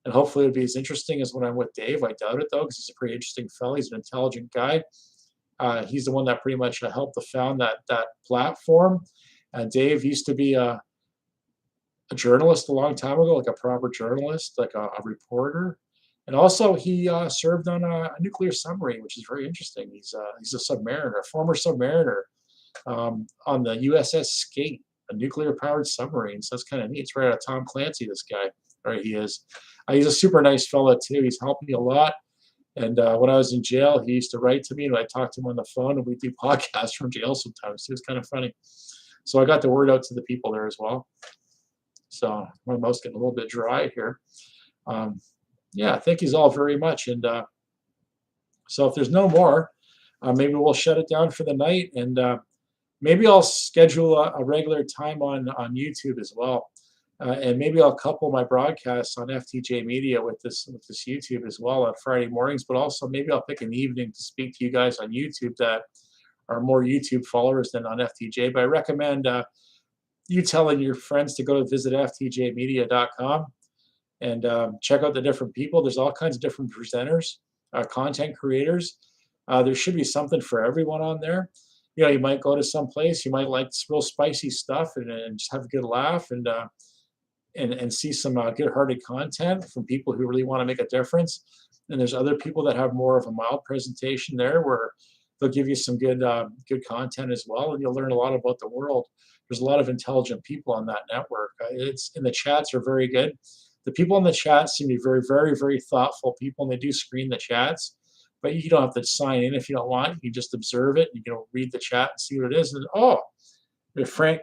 and hopefully it'll be as interesting as when I'm with Dave. I doubt it though, because he's a pretty interesting fellow. He's an intelligent guy. He's the one that pretty much helped to found that platform. Dave used to be a journalist a long time ago, like a proper journalist, like a reporter. And also he served on a nuclear submarine, which is very interesting. He's a submariner, a former submariner on the USS Skate, a nuclear-powered submarine. So that's kind of neat. It's right out of Tom Clancy, this guy. Right, he is. He's a super nice fellow too. He's helped me a lot. And when I was in jail, he used to write to me, and I talked to him on the phone, and we do podcasts from jail sometimes. It was kind of funny. So I got the word out to the people there as well. So my mouth's getting a little bit dry here. Yeah, thank you all very much. And so if there's no more, maybe we'll shut it down for the night, and maybe I'll schedule a regular time on YouTube as well. And maybe I'll couple my broadcasts on FTJ Media with this YouTube as well on Friday mornings. But also maybe I'll pick an evening to speak to you guys on YouTube that are more YouTube followers than on FTJ. But I recommend you telling your friends to go to visit ftjmedia.com and check out the different people. There's all kinds of different presenters, content creators. There should be something for everyone on there. You might go to some place, you might like real spicy stuff and just have a good laugh and see some good-hearted content from people who really want to make a difference. And there's other people that have more of a mild presentation there, where they'll give you some good content as well, and you'll learn a lot about the world. There's a lot of intelligent people on that network. And the chats are very good. The people in the chat seem to be very, very, very thoughtful people, and they do screen the chats. But you don't have to sign in if you don't want. You can just observe it. You can read the chat and see what it is. And Frank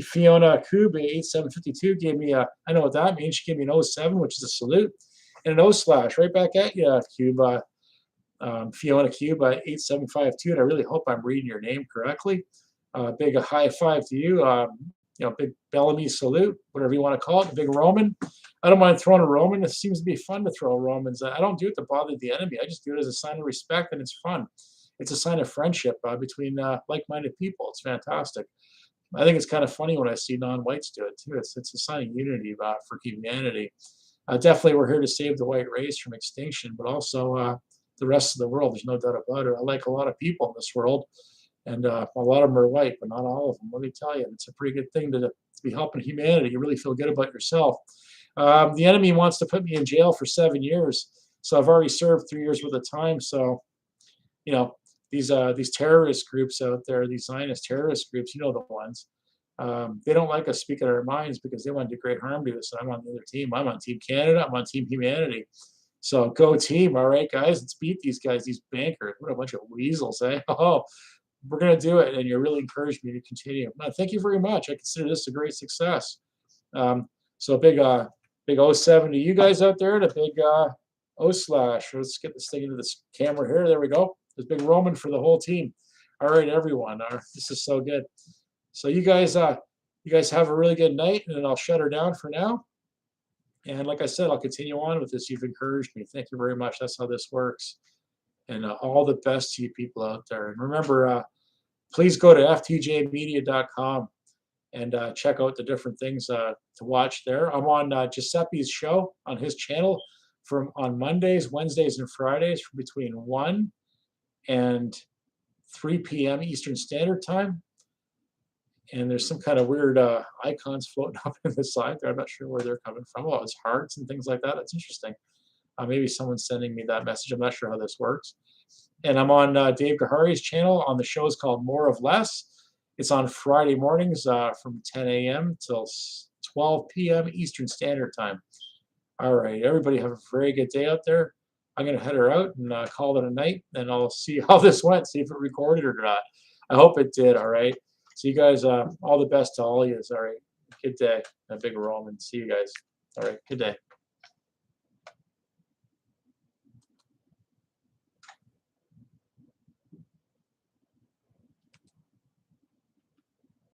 Fiona Cube 8752 gave me I know what that means. She gave me an 07, which is a salute, and an O slash right back at you, Cube. Fiona Cube 8752. And I really hope I'm reading your name correctly. Big high five to you. Big Bellamy salute, whatever you want to call it. Big Roman. I don't mind throwing a Roman. It seems to be fun to throw Romans. I don't do it to bother the enemy. I just do it as a sign of respect, and it's fun. It's a sign of friendship between like-minded people. It's fantastic. I think it's kind of funny when I see non-whites do it too. It's a sign of unity for humanity. Definitely, we're here to save the white race from extinction, but also the rest of the world. There's no doubt about it. I like a lot of people in this world, and a lot of them are white, but not all of them. Let me tell you, it's a pretty good thing to be helping humanity. You really feel good about yourself. The enemy wants to put me in jail for 7 years, so I've already served 3 years worth of time. So, these terrorist groups out there, these Zionist terrorist groups, the ones, they don't like us speaking our minds because they want to do great harm to us. And I'm on the other team. I'm on Team Canada. I'm on Team Humanity. So go team. All right, guys, let's beat these guys, these bankers. What a bunch of weasels, eh? Oh, we're going to do it. And you really encouraged me to continue. Thank you very much. I consider this a great success. So a big 07 to you guys out there, and a big O slash. Let's get this thing into this camera here. There we go. There's big Roman for the whole team. All right, everyone. This is so good. So you guys have a really good night, and then I'll shut her down for now. And like I said, I'll continue on with this. You've encouraged me. Thank you very much. That's how this works. And all the best to you people out there. And remember, please go to ftjmedia.com and check out the different things to watch there. I'm on Giuseppe's show on his channel on Mondays, Wednesdays, and Fridays from between 1 and 3 p.m. Eastern Standard Time. And there's some kind of weird icons floating up in the side there. I'm not sure where they're coming from. Oh, it's hearts and things like that. That's interesting. Maybe someone's sending me that message. I'm not sure how this works. And I'm on Dave Gahary's channel. On the show is called More of Less. It's on Friday mornings from 10 a.m. till 12 p.m. Eastern Standard Time. All right, everybody have a very good day out there. I'm going to head her out and call it a night, and I'll see how this went, see if it recorded or not. I hope it did, all right? So you guys, all the best to all of you. All right, good day. A big Roman. See you guys. All right, good day.